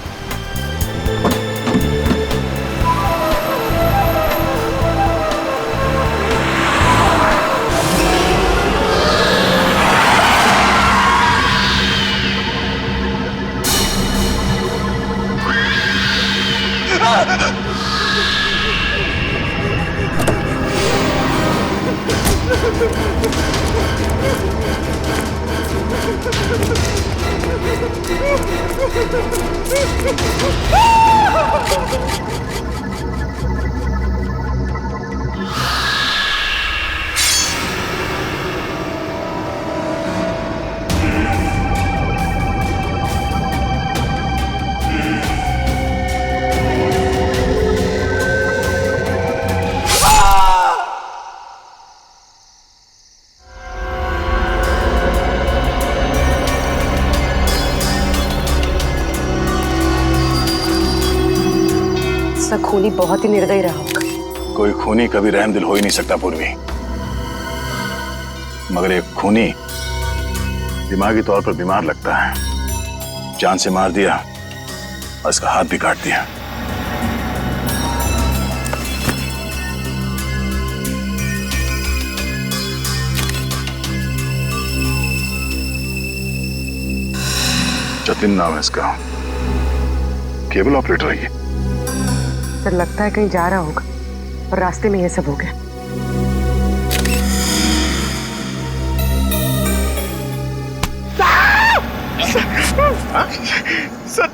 दूसरा खूनी बहुत ही निर्दयी रहा होगा। कोई खूनी कभी रहमदिल हो ही नहीं सकता पूर्वी, मगर एक खूनी दिमागी तौर पर बीमार लगता है। जान से मार दिया और इसका हाथ भी काट दिया। जतिन नाम है इसका, केबल ऑपरेटर है ये। सर लगता है कहीं जा रहा होगा और रास्ते में ये सब हो गया। सर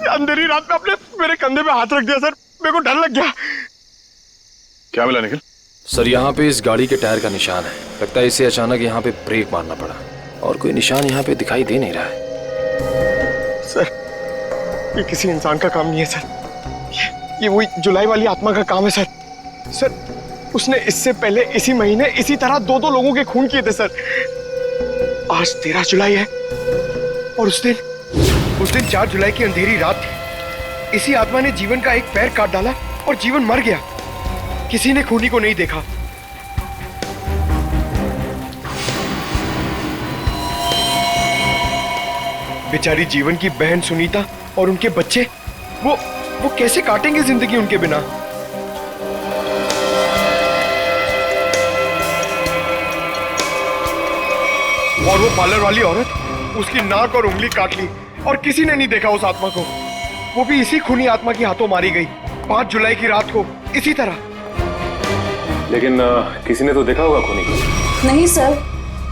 अंधेरी रात में आपने मेरे कंधे पे हाथ रख दिया सर, मेरे को डर लग गया। क्या मिला निखिल? सर यहाँ पे इस गाड़ी के टायर का निशान है। लगता है इसे अचानक यहाँ पे ब्रेक मारना पड़ा और कोई निशान यहाँ पे दिखाई दे नहीं रहा है। सर ये किसी इंसान का काम नहीं है सर, ये वही जुलाई वाली आत्मा का काम है सर। सर उसने इससे पहले इसी महीने इसी तरह 2-2 लोगों के खून किए थे सर। आज 13 जुलाई है और उस दिन 4 जुलाई की अंधेरी रात थी। इसी आत्मा ने जीवन का एक पैर काट डाला और जीवन मर गया। किसी ने खूनी को नहीं देखा। बेचारी जीवन की बहन सुनीता और उनके बच्चे, वो कैसे काटेंगे जिंदगी उनके बिना। और वो पार्लर वाली औरत, उसकी नाक और उंगली काट ली और किसी ने नहीं देखा उस आत्मा को। वो भी इसी खूनी आत्मा के हाथों मारी गई 5 जुलाई की रात को इसी तरह। लेकिन किसी ने तो देखा होगा खूनी को। नहीं सर,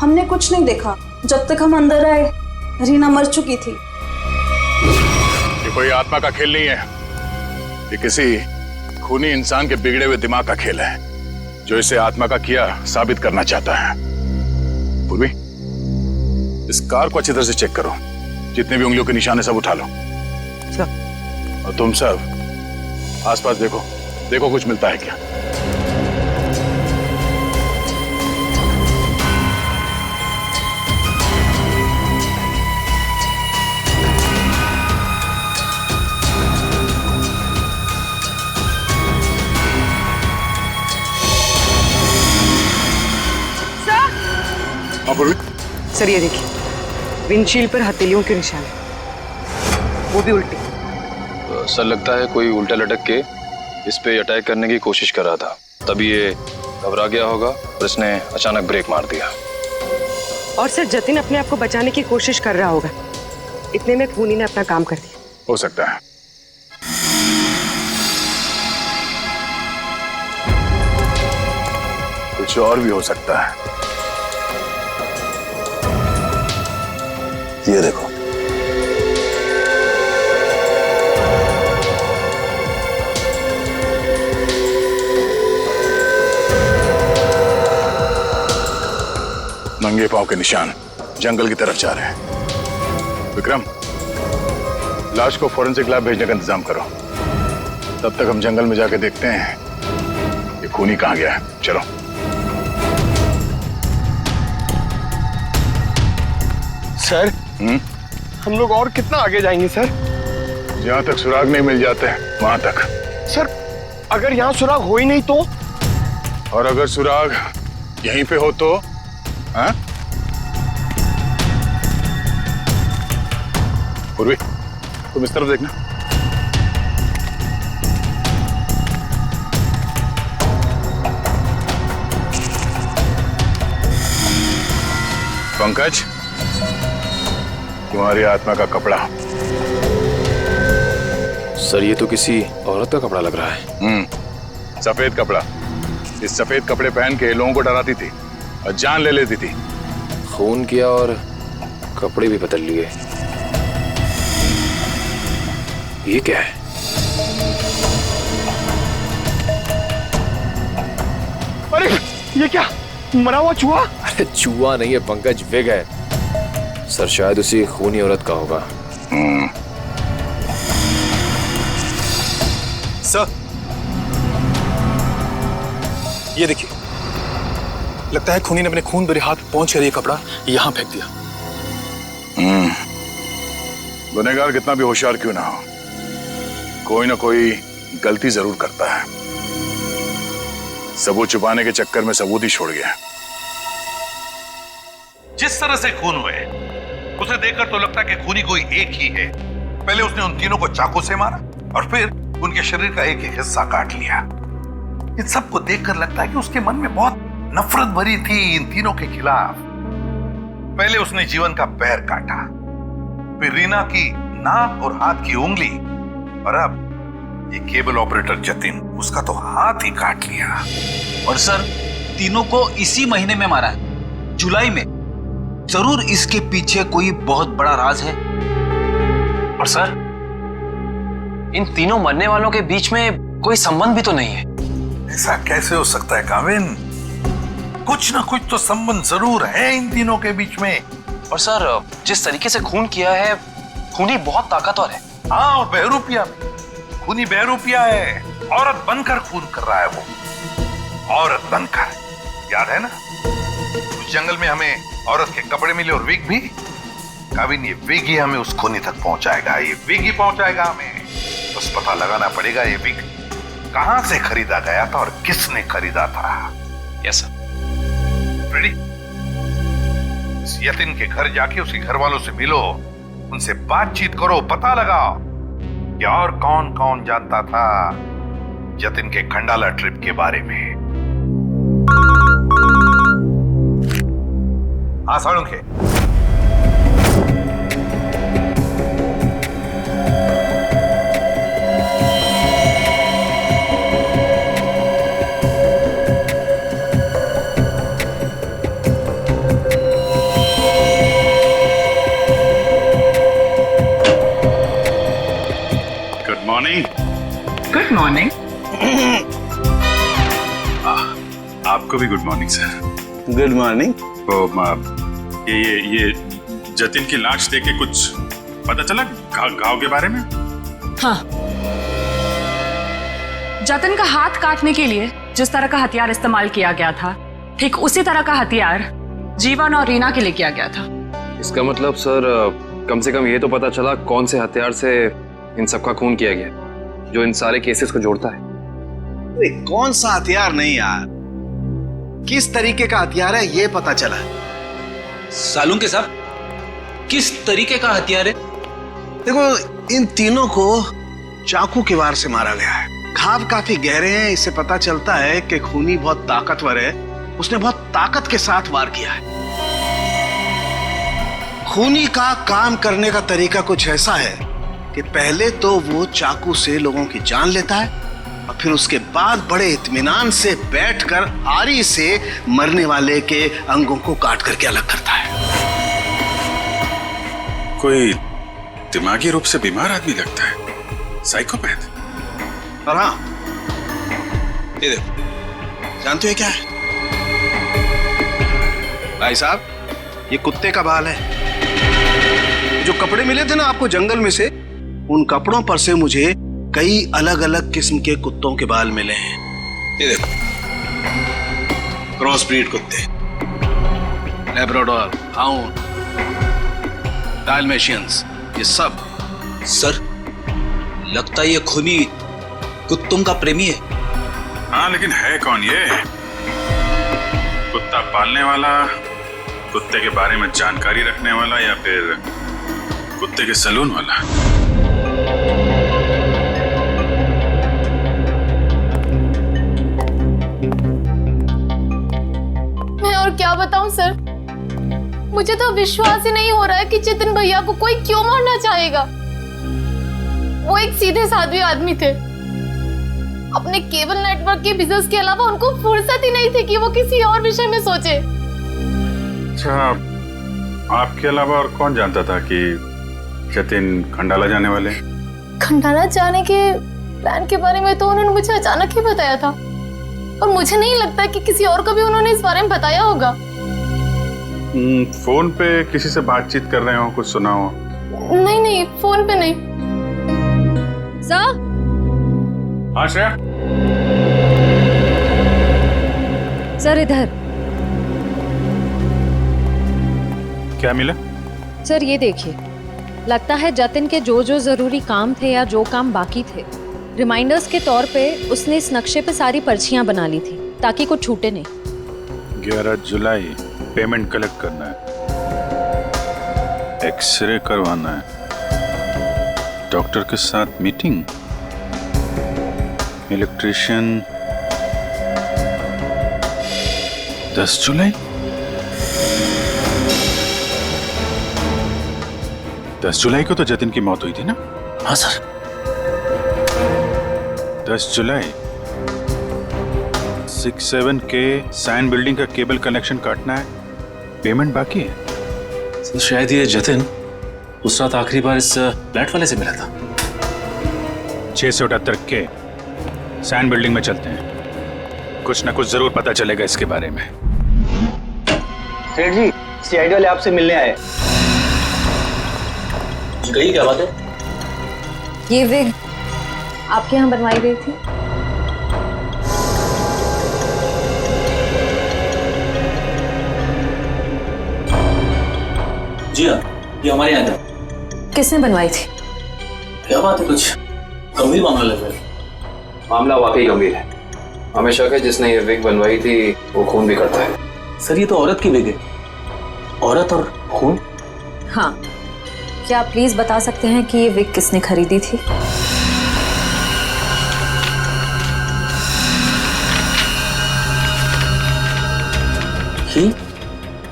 हमने कुछ नहीं देखा। जब तक हम अंदर आए रीना मर चुकी थी। ये कोई आत्मा का खेल नहीं है, ये किसी खूनी इंसान के बिगड़े हुए दिमाग का खेल है जो इसे आत्मा का किया साबित करना चाहता है। पूर्वी, इस कार को अच्छी तरह से चेक करो, जितने भी उंगलियों के निशान है सब उठा लो। और तुम सब आसपास देखो, देखो कुछ मिलता है क्या। सर ये देखिए, विंडशील्ड पर हथेलियों के निशान है, वो भी उल्टी। सर लगता है कोई उल्टा लटक के इस पे अटैक करने की कोशिश कर रहा था, तभी ये घबरा गया होगा और इसने अचानक ब्रेक मार दिया। और सर जतिन अपने आप को बचाने की कोशिश कर रहा होगा, इतने में खूनी ने अपना काम कर दिया। हो सकता है। कुछ और भी हो सकता है। ये देखो, नंगे पांव के निशान जंगल की तरफ जा रहे हैं। विक्रम, लाश को फोरेंसिक लैब भेजने का इंतजाम करो। तब तक हम जंगल में जाके देखते हैं ये खूनी कहां गया है। चलो। सर हम लोग और कितना आगे जाएंगे सर? जहां तक सुराग नहीं मिल जाते वहां तक। सर अगर यहाँ सुराग हो ही नहीं तो? और अगर सुराग यहीं पे हो तो? हाँ? पूर्वी, तुम इस तरफ देखना। पंकज, तुम्हारी आत्मा का कपड़ा। सर ये तो किसी औरत का कपड़ा लग रहा है। सफेद कपड़ा। इस सफेद कपड़े पहन के लोगों को डराती थी और जान ले लेती थी। खून किया और कपड़े भी बदल लिए। ये क्या है? अरे ये क्या, मरा हुआ चूहा? अरे चूहा नहीं है पंकज, विग है। सर शायद उसी खूनी औरत का होगा। सर ये देखिए, लगता है खूनी ने अपने खून भरे हाथ पहुंचकर ये कपड़ा यहां फेंक दिया। गुनहगार कितना भी होशियार क्यों ना हो, कोई ना कोई गलती जरूर करता है। सबूत छुपाने के चक्कर में सबूत ही छोड़ गया। जिस तरह से खून हुए उसे देखकर तो लगता है कि खूनी कोई एक ही है। पहले उसने उन तीनों को चाकू से मारा और फिर उनके शरीर का एक एक हिस्सा काट लिया। इन सबको देखकर लगता है कि उसके मन में बहुत नफरत भरी थी इन तीनों के खिलाफ। पहले उसने जीवन का पैर काटा, फिर रीना की नाक और हाथ की उंगली, और अब ये केबल ऑपरेटर जतिन, उसका तो हाथ ही काट लिया। और सर, तीनों को इसी महीने में मारा है, जुलाई में। जरूर इसके पीछे कोई बहुत बड़ा राज है। और सर, इन तीनों मरने वालों के बीच में कोई संबंध भी तो नहीं है। ऐसा कैसे हो सकता है काविन? कुछ ना कुछ तो संबंध जरूर है इन तीनों के बीच में। और सर, जिस तरीके से खून किया है, खूनी बहुत ताकतवर है। हाँ, और बहरूपिया भी। खूनी बहरूपिया है, औरत बनकर खून कर रहा है वो। औरत बनकर, याद है ना उस जंगल में हमें औरत के कपड़े मिले और विग भी। काविन, ये विग ही हमें उस खूनी तक पहुंचाएगा, ये विग ही पहुंचाएगा हमें। बस पता लगाना पड़ेगा ये विग कहां से खरीदा गया था और किसने खरीदा था। Yes sir. रेडी? इस यतिन के घर जाके उसके घर वालों से मिलो, उनसे बातचीत करो, पता लगाओ कि और कौन कौन जानता था जतिन के खंडाला ट्रिप के बारे में। हाँ सालुंखे, गुड मॉर्निंग। आपको भी good morning sir. Good morning. तो ये जतिन की लाश देख के कुछ पता चला घाव के बारे में? हाँ, जतिन का हाथ काटने के लिए जिस तरह का हथियार इस्तेमाल किया गया था, ठीक उसी तरह का हथियार जीवन और रीना के लिए किया गया था। इसका मतलब सर, कम से कम ये तो पता चला कौन से हथियार से इन सबका खून किया गया, जो इन सारे केसेस को जोड़ता है। अरे कौन सा हथियार नहीं यार, किस तरीके का हथियार है ये पता चला। सालुंखे साहब, किस तरीके का हथियार है? देखो, इन तीनों को चाकू के वार से मारा गया है। घाव काफी गहरे हैं, इससे पता चलता है कि खूनी बहुत ताकतवर है, उसने बहुत ताकत के साथ वार किया है। खूनी का काम करने का तरीका कुछ ऐसा है कि पहले तो वो चाकू से लोगों की जान लेता है और फिर उसके बाद बड़े इत्मीनान से बैठकर आरी से मरने वाले के अंगों को काट करके अलग करता है। कोई दिमागी रूप से बीमार आदमी लगता है, साइकोपैथ। और हाँ, ये देखो, जानते हो क्या है भाई साहब? ये कुत्ते का बाल है। जो कपड़े मिले थे ना आपको जंगल में से, उन कपड़ों पर से मुझे कई अलग अलग किस्म के कुत्तों के बाल मिले हैं। ये देखो, क्रॉस ब्रीड कुत्ते, लैब्राडोर, हाउंड, डाल्मेशियंस, ये सब। सर, लगता है ये खूनी कुत्तों का प्रेमी है। हाँ, लेकिन है कौन ये? कुत्ता पालने वाला, कुत्ते के बारे में जानकारी रखने वाला, या फिर कुत्ते के सलून वाला? मैं और क्या बताऊं सर, मुझे तो विश्वास ही नहीं हो रहा है कि जितिन भैया को कोई क्यों मारना चाहेगा। वो एक सीधे साधे आदमी थे। अपने केबल नेटवर्क के बिजनेस के अलावा उनको फुर्सत ही नहीं थी कि वो किसी और विषय में सोचे। अच्छा, आपके अलावा और कौन जानता था कि जतिन खंडाला जाने वाले? खंडाला जाने के प्लान के बारे में तो उन्होंने मुझे अचानक ही बताया था, और मुझे नहीं लगता कि किसी और को भी उन्होंने इस बारे में बताया होगा। फोन पे किसी से बातचीत कर रहे हो, कुछ सुना हो? नहीं नहीं, फोन पे नहीं। सर? हाँ श्रेया? सर इधर। क्या मिला? सर ये देखिए, लगता है जतिन के जो जो जरूरी काम थे या जो काम बाकी थे रिमाइंडर्स के तौर पे उसने इस नक्शे पे सारी पर्चियां बना ली थी ताकि कुछ छूटे नहीं। 11 जुलाई पेमेंट कलेक्ट करना है, एक्सरे करवाना है, डॉक्टर के साथ मीटिंग, इलेक्ट्रिशियन 10 जुलाई। 10 जुलाई को तो जतिन की मौत हुई थी ना? हाँ सर। 10 जुलाई 67 के साइन बिल्डिंग का केबल कनेक्शन काटना है, पेमेंट बाकी है। तो शायद ये जतिन उस रात आखिरी बार इस फ्लैट वाले से मिला था। 678 के साइन बिल्डिंग में चलते हैं, कुछ ना कुछ जरूर पता चलेगा इसके बारे में। सेठ जी, सीआईडी वाले आपसे मिलने आए। कही क्या बात है? ये विग आपके यहाँ बनवाई गई थी? जी हाँ, ये हमारे यहाँ था। किसने बनवाई थी? क्या बात है, कुछ गंभीर मामला लग रहा है। मामला वाकई गंभीर है। हमें शक है जिसने ये विग बनवाई थी वो खून भी करता है। सर ये तो औरत की विग है। औरत और खून? हाँ, क्या आप प्लीज बता सकते हैं कि ये विग किसने खरीदी थी?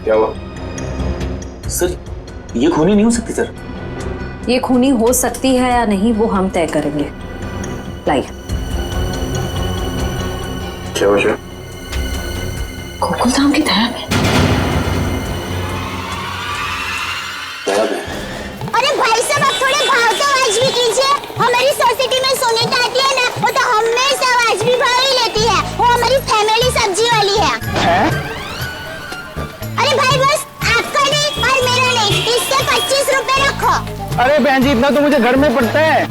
क्या हुआ? सर ये खूनी नहीं हो सकती सर। ये खूनी हो सकती है या नहीं वो हम तय करेंगे। लाइए। क्या वजह? गोकुल धाम की दया में। अरे भाई साहब, आप थोड़े भाव तो आवाज भी कीजिए। हमारी सोसाइटी में सोनीता आती है ना, वो तो हमेशा आवाज भी भाव ही लेती है। वो हमारी फैमिली सब्जी वाली है। अरे भाई बस आपका नहीं और मेरा नहीं, इससे 25 रुपए रखो। अरे बहन जी, इतना तो मुझे घर में पड़ता है।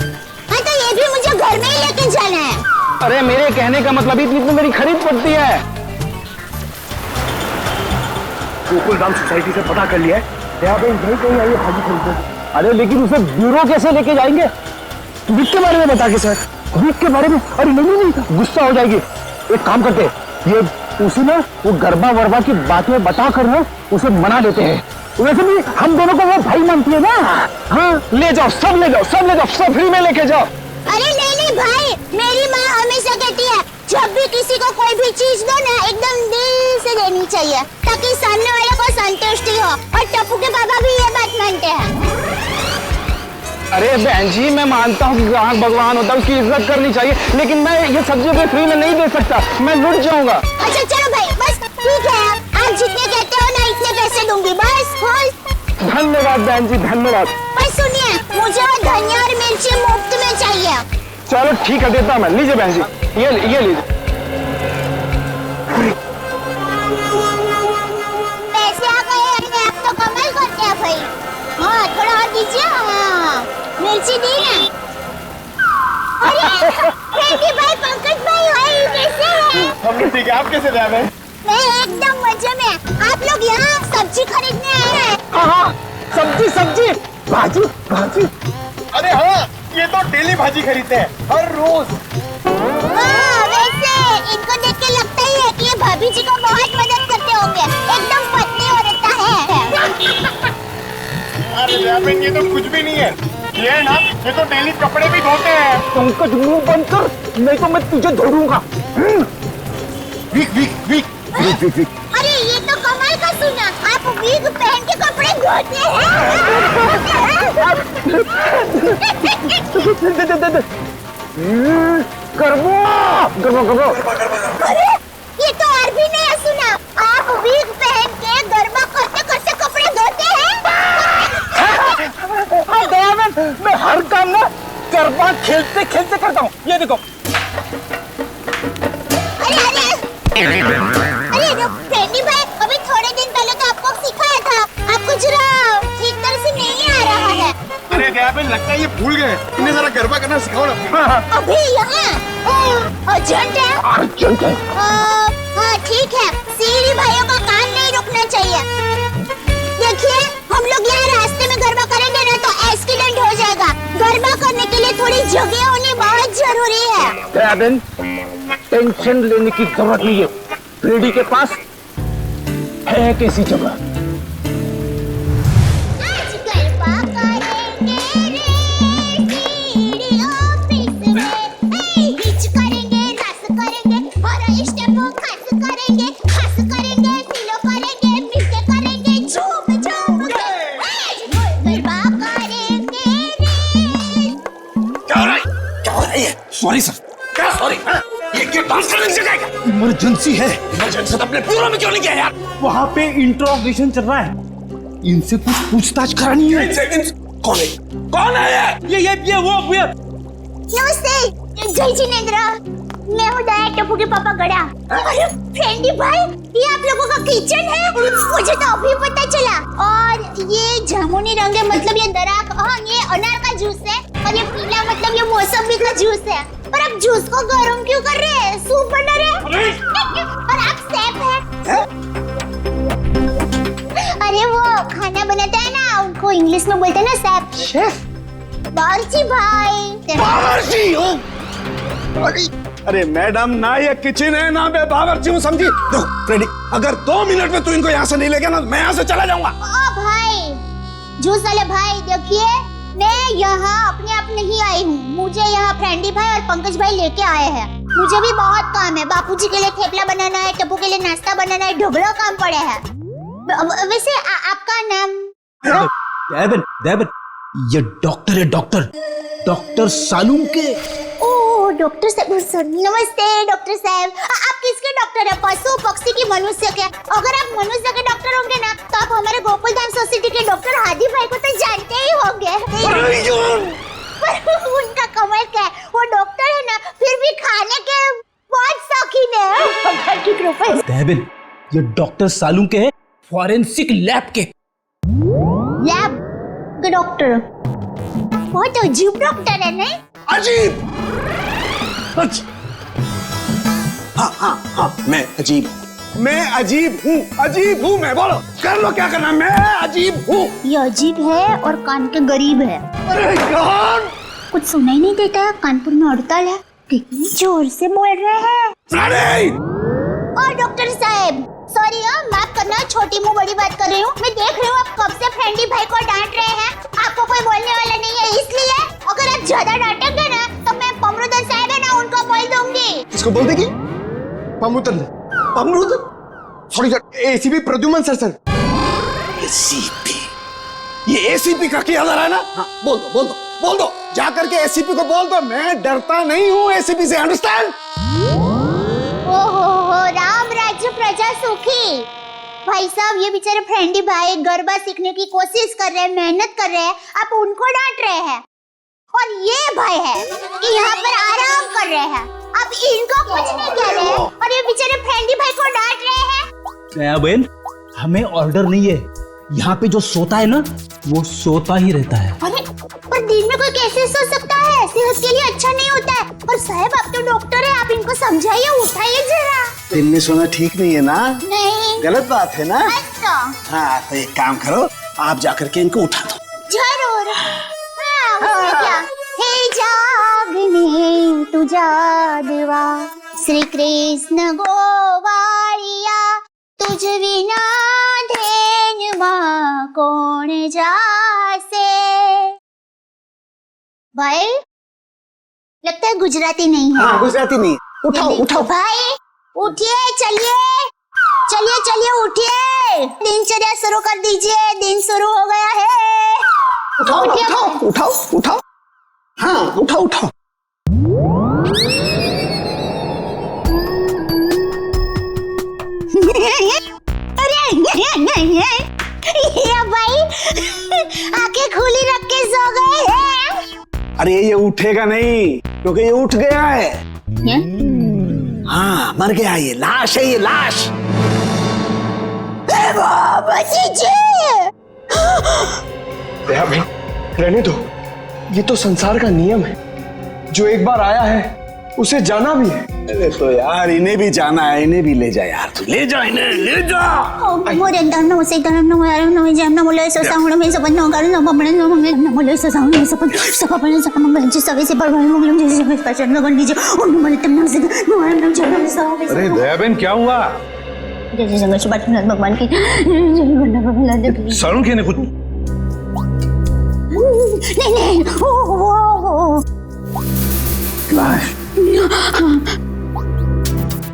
हाँ तो ये भी मुझे घर में ही लेके जाना है। अरे मेरे कहने का मतलब इतनी तो मेरी खरीद पड़ती है। गोकुल धाम सोसाइटी से पता कर लिया है, यहाँ पे नहीं कहीं आई है भाजी खरीदने। अरे लेकिन उसे ब्यूरो कैसे लेके जाएंगे? विग के बारे में बता के सर। विग के बारे में? अरे नहीं, गुस्सा हो जाएगी। एक काम करते हैं, ये उसे ना वो गरबा वरबा की बातें बता कर ना उसे मना लेते हैं। वैसे भी हम दोनों को वो भाई मानती है ना। हाँ ले जाओ, सब ले जाओ, सब ले जाओ, सब फ्री में लेके जाओ। अरे नहीं भाई, मेरी माँ हमेशा कहती है जब भी किसी को कोई भी चीज दो ना एकदम दिल से देनी चाहिए ताकि सामने वाले को संतुष्टि हो। और टप्पू के पापा भी ये बात मानते हैं। अरे बहन जी, मैं मानता हूँ कि ग्राहक भगवान होता है, उसकी इज्जत करनी चाहिए, लेकिन मैं ये सब्जी पे फ्री में नहीं दे सकता, मैं लुट जाऊंगा। अच्छा चलो भाई, बस ठीक है, आप जितने कहते हो ना इतने पैसे दूंगी, बस खुश। धन्यवाद बहन जी, धन्यवाद। पर सुनिए, मुझे वो धनिया और मिर्ची मुफ्त में चाहिए। चलो ठीक है, देता मैं। लीजिए बहन जी, ये लीजिए। पैसे आ गए, आप तो कमाल करते हैं भाई। हाँ थोड़ा और दीजिए। हाँ मिर्ची दी ना। अरे भाई, पंकज भाई, हाय कैसे हैं? हम ठीक है, आप कैसे रहे? मैं एकदम मजे में। आप लोग यहाँ सब्जी खरीदने आए हैं? हाँ, सब्जी, भाजी। अरे हाँ, ये तो डेली भाजी खरीदते हैं, हर रोज। वैसे इनको देख के लगता ही है कि ये भाभी जी को बहुत मदद करते होंगे। एकदम पत्नी औरत है। अरे ये तो कुछ भी नहीं है। ये है ना, ये तो डेली कपड़े भी धोते हैं। पंकज मुंह बंद कर, नहीं तो मैं तुझे धोऊंगा। वीक। अरे ये तो कमाल का सुना, आप वीक पहन के कपड़े धोते हैं। गरबा। अरे ये तो और भी नया सुना, आप वीक पहन के गरबा करते करते कपड़े धोते हैं। मैं हर काम ना गरबा खेलते खेलते करता हूँ। ये देखो। अरे फ्रेंडी भाई, अभी थोड़े दिन पहले तो आपको सिखाया था, आपको जरा ठीक तरह से नहीं आ रहा है। अरे दयाबेन, लगता है ये भूल गए। इन्हें जरा गरबा करना सिखाओ ना। अभी यहाँ अर्जेंट है। हाँ ठीक है, सीरी भाइयों का काम नहीं रुकना चाहिए। देखिए, हम लोग यहाँ रास्ते में गरबा करेंगे ना तो एक्सीडेंट हो जाएगा। गरबा करने के लिए थोड़ी जगह होनी बहुत जरूरी है। दया बहन, टेंशन लेने की जरूरत नहीं है। फ्रेडी के पास है कैसी जगह। सॉरी सर, क्या सॉरी? ये डांस करने की जगह है क्या? इमरजेंसी है। इमरजेंसी तो अपने ब्यूरो में क्यों नहीं गया यार? वहां पे इंट्रोगेशन चल रहा है, इनसे कुछ पूछताछ करानी है। कौन है? कौन है ये वो नमस्ते, जय जिनेंद्र। मैं हूँ दया टप्पू के पापा गड़ा। अरे फ्रेंडी भाई, ये आप लोगों का किचन है? मुझे तो अभी पता चला। और ये जामुनी रंग है, मतलब ये दराक, हाँ ये अनार का जूस है। और ये पीला मतलब ये मौसमी का जूस है। पर आप जूस को गर्म क्यों कर रहे हैं? सूप बना रहे हैं? और आप शेफ हैं? अरे वो खाना बनाता है ना, उनको इंग्लिश में बोलते हैं ना शेफ। शेफ? बावर्ची भाई। बावर्ची हो? अरे मैडम, ना ये किचन है ना मैं बावर्ची हूँ, समझी? देखो फ्रेडी, अगर 2 मिनट में तू इनको यहाँ से नहीं ले गया ना, मैं यहाँ से चला जाऊंगा। ओ भाई, जूस वाले भाई, देखिए मैं यहाँ अपने आप नहीं आई हूँ। मुझे यहाँ फ्रेंडी भाई और पंकज भाई लेके आए हैं। मुझे भी बहुत काम है। बापूजी के लिए थेपला बनाना है, टप्पू के लिए नाश्ता बनाना है, ढोकला काम पड़े हैं। वैसे आपका नाम? देवन, ये डॉक्टर है, डॉक्टर सालूम के। ओह डॉक्टर साहब, नमस्ते डॉक्टर साहब। आप किसके डॉक्टर है? पशु, पक्षी की, मनुष्य के? अगर आप मनुष्य के डॉक्टर होंगे ना, तो आप हमारे गोकुलधाम सोसाइटी के डॉक्टर हादी भाई को तो जानते ही होंगे। उनका कमाल क्या है, वो डॉक्टर है ना, फिर भी खाने के बहुत शौकीन है। देवन, ये डॉक्टर सालूम के है, फॉरेंसिक लैब के। लैब के डॉक्टर? बहुत अजीब डॉक्टर है नहीं? अजीब? हाँ, मैं अजीब हूँ। मैं, बोलो कर लो क्या करना, मैं अजीब हूँ। ये अजीब है और कान के गरीब है। अरे यार, कुछ सुनाई नहीं देता है, कानपुर में हड़ताल है। कितनी जोर से बोल रहे हैं। और डॉक्टर साहब, सॉरी माफ करना, छोटी मुंह बड़ी बात कर रही हूँ। मैं देख रही हूँ आप कब से फ्रेंडी भाई को डांट रहे हैं। आपको कोई बोलने वाला नहीं है, इसलिए अगर आप ज्यादा डांटेंगे ना, तो मैं पमरुदन साहब है ना, उनको बोल दूंगी। किसको बोल देगी? पमरुदन? Sorry sir, ACP Pradyuman sir. ACP? ये एसीपी का क्या लड़ा है ना? हाँ, बोल दो, जा करके एसीपी को बोल दो, मैं डरता नहीं हूँ एसीपी से, अंडरस्टैंड? ओहो, राम राज्य प्रजा सुखी। भाई साहब, ये बेचारे फ्रेंडी भाई गरबा सीखने की कोशिश कर रहे हैं, मेहनत कर रहे हैं, आप उनको डांट रहे हैं। और ये भाई है कि यहाँ पर आराम कर रहे हैं, आप इनको कुछ नहीं कह रहे हैं, और ये बेचारे फ्रेंडी भाई को डांट रहे हैं। दया बहन, हमें ऑर्डर नहीं है, यहाँ पे जो सोता है ना, वो सोता ही रहता है। अरे पर दिन में कोई कैसे सो सकता है? सेहत के लिए अच्छा नहीं होता है। और साहब, आप तो डॉक्टर है, आप इनको समझाइए, उठाइए जरा। दिन में सोना ठीक नहीं है ना? नहीं, गलत बात है ना? अच्छा। हाँ, तो एक काम करो, आप जाकर के इनको उठा दो। जरूर। हाँ, उसमें क्या? हे जागने तू जागवा, श्री कृष्ण गोवारिया, तुझ विना धेनुमा कौन जासे। भाई, लगता है गुजराती नहीं है। हाँ, गुजराती नहीं। उठाओ भाई, उठिए, चलिए उठिए, दिनचर्या शुरू कर दीजिए, दिन शुरू हो गया है। उठाओ। हाँ, उठाओ। ये भाई आंखें खुली रख के सो गए हैं। अरे ये उठेगा नहीं, क्योंकि ये उठ गया है। हाँ, मर गया, ये लाश है, ये लाश। दया भाई, रहने दो, ये तो संसार का नियम है। जो एक बार आया है उसे जाना भी है। अरे तो यार इन्हें भी जाना है, इन्हें भी ले जा यार, तू ले जा इन्हें, ले जा। अरे दयाबेन क्या हुआ? भगवान की सारुण के ने कुछ नहीं वो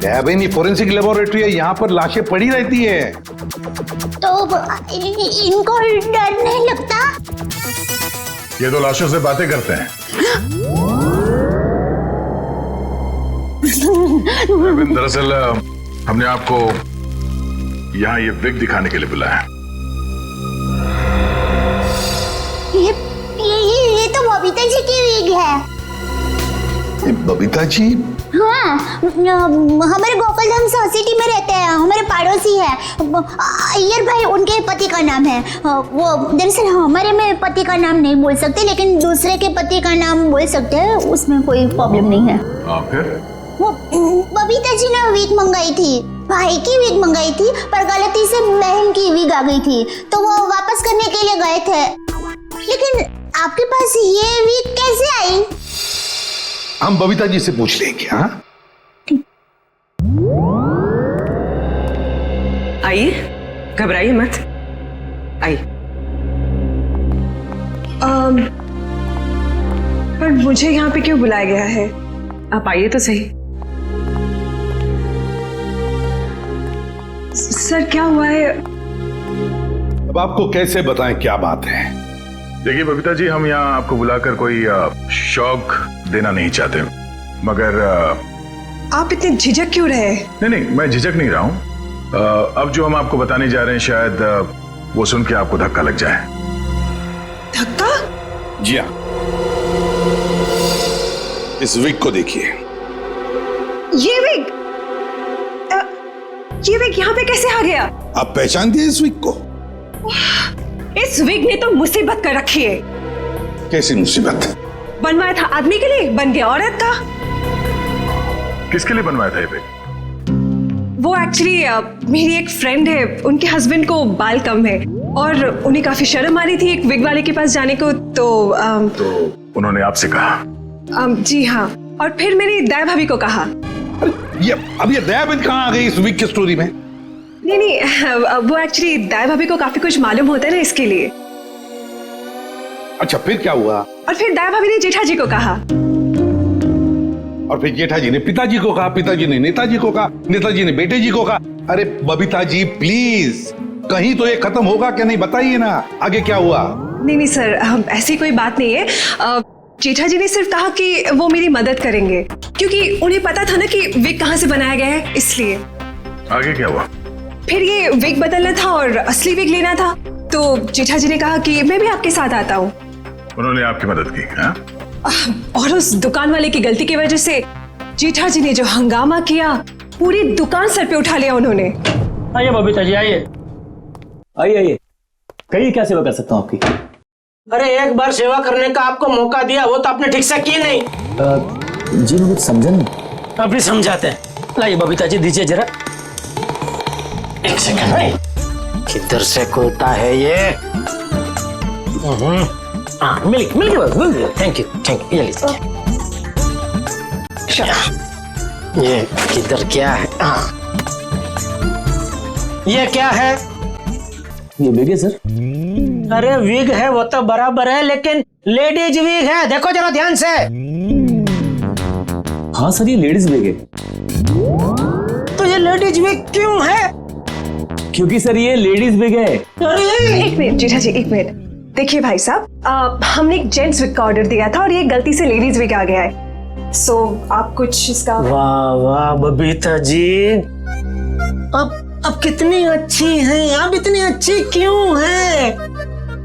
दयाबेन, ये फोरेंसिक लेबोरेटरी है, यहाँ पर लाशें पड़ी रहती है। तो इनको डर नहीं लगता? ये तो लाशों से बातें करते हैं। दरअसल हमने आपको यहाँ ये विग दिखाने के लिए बुलाया। ये तो बबीता जी की विग है। बबीता जी? हाँ, हमारे गोकुलधाम सोसाइटी में रहते हैं, हमारे पड़ोसी है। अय्यर भाई उनके पति का नाम है। वो दरअसल हमारे में पति का नाम नहीं बोल सकते, लेकिन दूसरे के पति का नाम बोल सकते हैं, उसमें कोई प्रॉब्लम नहीं है। फिर वो बबीता जी ने विग मंगाई थी, भाई की विग मंगाई थी, पर गलती से बहन की विग आ गई थी, तो वो वापस करने के लिए गए थे। लेकिन आपके पास ये विग कैसे आई? हम बबीता जी से पूछ लेंगे। हाँ, आइए, घबराइए मत, आइए। पर मुझे यहाँ पे क्यों बुलाया गया है? आप आइए तो सही। सर क्या हुआ है? अब आपको कैसे बताएं क्या बात है? देखिए बबीता जी, हम यहाँ आपको बुलाकर कोई शौक देना नहीं चाहते, मगर आप इतने झिझक क्यों रहे? नहीं, मैं झिझक नहीं रहा हूँ। अब जो हम आपको बताने जा रहे हैं, शायद वो सुन के आपको धक्का लग जाए। धक्का? जी हाँ, इस विग को देखिए। ये विग यहाँ पे कैसे आ गया? आप पहचान दिए इस विग को? इस विग ने तो मुसीबत कर रखी है। कैसी मुसीबत? बनवाया था आदमी के लिए, बन गया औरत का। किसके लिए बनवाया था ये विग? वो एक्चुअली मेरी एक फ्रेंड है, उनके हस्बैंड को बाल कम है और उन्हें काफी शर्म आ रही थी एक विग वाले के पास जाने को, तो उन्होंने आपसे कहा? जी हाँ, और फिर मैंने दया भाभी को कहा। अब ये दया बहन कहाँ आ गई इस विग की स्टोरी में? नहीं, वो एक्चुअली दया भाभी को काफी कुछ मालूम होता है ना, इसके लिए। अच्छा, फिर क्या हुआ? और फिर दया भाभी ने जेठा जी को कहा, और फिर जेठा जी ने पिताजी को कहा, पिताजी ने नेताजी को कहा, नेताजी ने बेटे जी को कहा। अरे बबीता जी प्लीज, कहीं तो ये खत्म होगा क्या नहीं, बताइए ना आगे क्या हुआ? नहीं सर, ऐसी कोई बात नहीं है। जेठा जी ने सिर्फ कहा कि वो मेरी मदद करेंगे, क्योंकि उन्हें पता था ना कि विग कहाँ से बनाया गया है, इसलिए। आगे क्या हुआ? फिर ये विग बदलना था और असली विग लेना था, तो जेठा जी ने कहा कि मैं भी आपके साथ आता हूँ। उन्होंने आपकी मदद की? हाँ? और उस दुकान वाले की गलती की वजह से जेठा जी ने जो हंगामा किया, पूरी दुकान सर पे उठा लिया उन्होंने। आइए बबीता जी, आइए आइए, कहिए क्या सेवा कर सकता हूँ आपकी? अरे एक बार सेवा करने का आपको मौका दिया, वो तो आपने ठीक से की नहीं। जी मैं कुछ समझा नहीं। अभी समझाते हैं। लाइए बबीता जी, दीजिए जरा। एक सेकंड, किधर से खोलता है ये? मिल गया। Thank you. ये लीजिए। ये किधर क्या है? ये क्या है? ये विग है सर। अरे विग है वो तो बराबर है, लेकिन लेडीज विग है, देखो जरा ध्यान से। हाँ सर, ये लेडीज विग है। तो ये लेडीज विग क्यों है? क्योंकि सर ये लेडीज विग है। एक मिनट जेठा जी, एक मिनट। देखिए भाई साहब, हमने एक जेंट्स विग का ऑर्डर दिया था और ये गलती से लेडीज विग आ गया है, सो आप कुछ इसका। वाह वाह बबीता जी, अब कितनी अच्छी हैं आप, इतनी अच्छी क्यों हैं?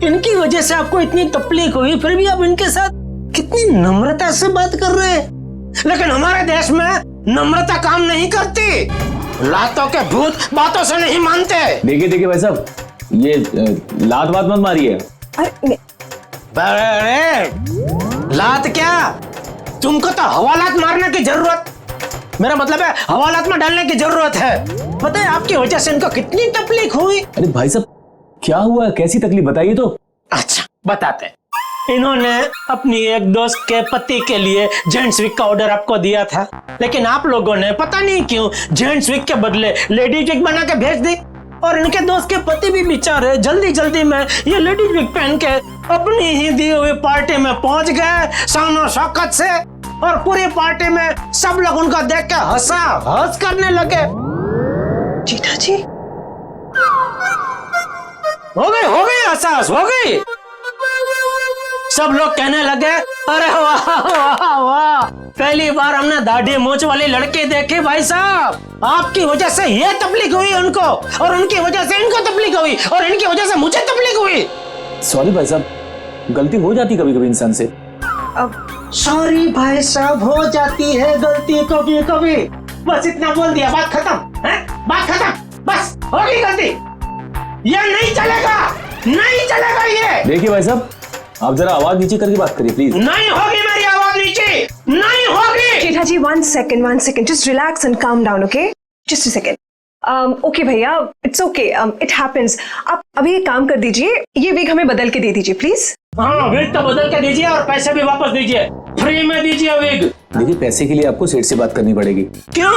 इनकी वजह से आपको इतनी तकलीफ हुई, फिर भी आप इनके साथ कितनी नम्रता से बात कर रहे हैं। लेकिन हमारे देश में नम्रता काम नहीं करती, लातों के भूत बातों से नहीं मानते। देखिए भाई साहब, ये लात बात मत मारिए। अरे लात क्या, तुमको तो हवालात मारने की जरूरत। मेरा मतलब है हवालात में डालने की जरूरत है। पता है आपकी वजह से इनको कितनी तकलीफ हुई। अरे भाई साहब क्या हुआ, कैसी तकलीफ बताइए तो। अच्छा बताते हैं। इन्होंने अपनी एक दोस्त के पति के लिए जेंट्स वीक का ऑर्डर आपको दिया था, लेकिन आप लोगों ने पता नहीं क्यों जेंट्स वीक के बदले लेडीज वीक बना के भेज दी, और इनके दोस्त के पति भी बेचारे जल्दी जल्दी में ये लेडीज वीक पहन के अपनी ही दी हुई पार्टी में पहुंच गए शान शौकत से, और पूरी पार्टी में सब लोग उनको देख के हंसा हंस करने लगे। जीठा जी हो गई एहसास हो गई। सब लोग कहने लगे अरे वाह वाह वाह, पहली बार हमने दाढ़ी मूंछ वाली लड़की देखी भाई साहब। आपकी वजह से ये तकलीफ हुई उनको, और उनकी वजह से इनको तकलीफ हुई, और इनकी वजह से मुझे तकलीफ हुई। सॉरी भाई साहब, गलती हो जाती कभी कभी इंसान से। अब सॉरी भाई साहब, हो जाती है गलती कभी कभी, बस इतना बोल दिया, बात खत्म है, बात खत्म, बस हो गई गलती। ये नहीं चलेगा, नहीं चलेगा ये। देखिए भाई साहब, आप जरा आवाज नीचे करके बात करिए प्लीज। नहीं होगी मेरी आवाज नीचे, नहीं होगी। जीठा जी one second, just relax and calm down, okay? Just a second. Okay भैया, इट्स ओके, इट हैपेंस। आप अभी एक काम कर दीजिए, ये विग हमें बदल के दे दीजिए प्लीज। हाँ विग तो बदल के दीजिए, और पैसे भी वापस दीजिए, फ्री में दीजिए विग। देखिए पैसे के लिए आपको सेठ से बात करनी पड़ेगी। क्यों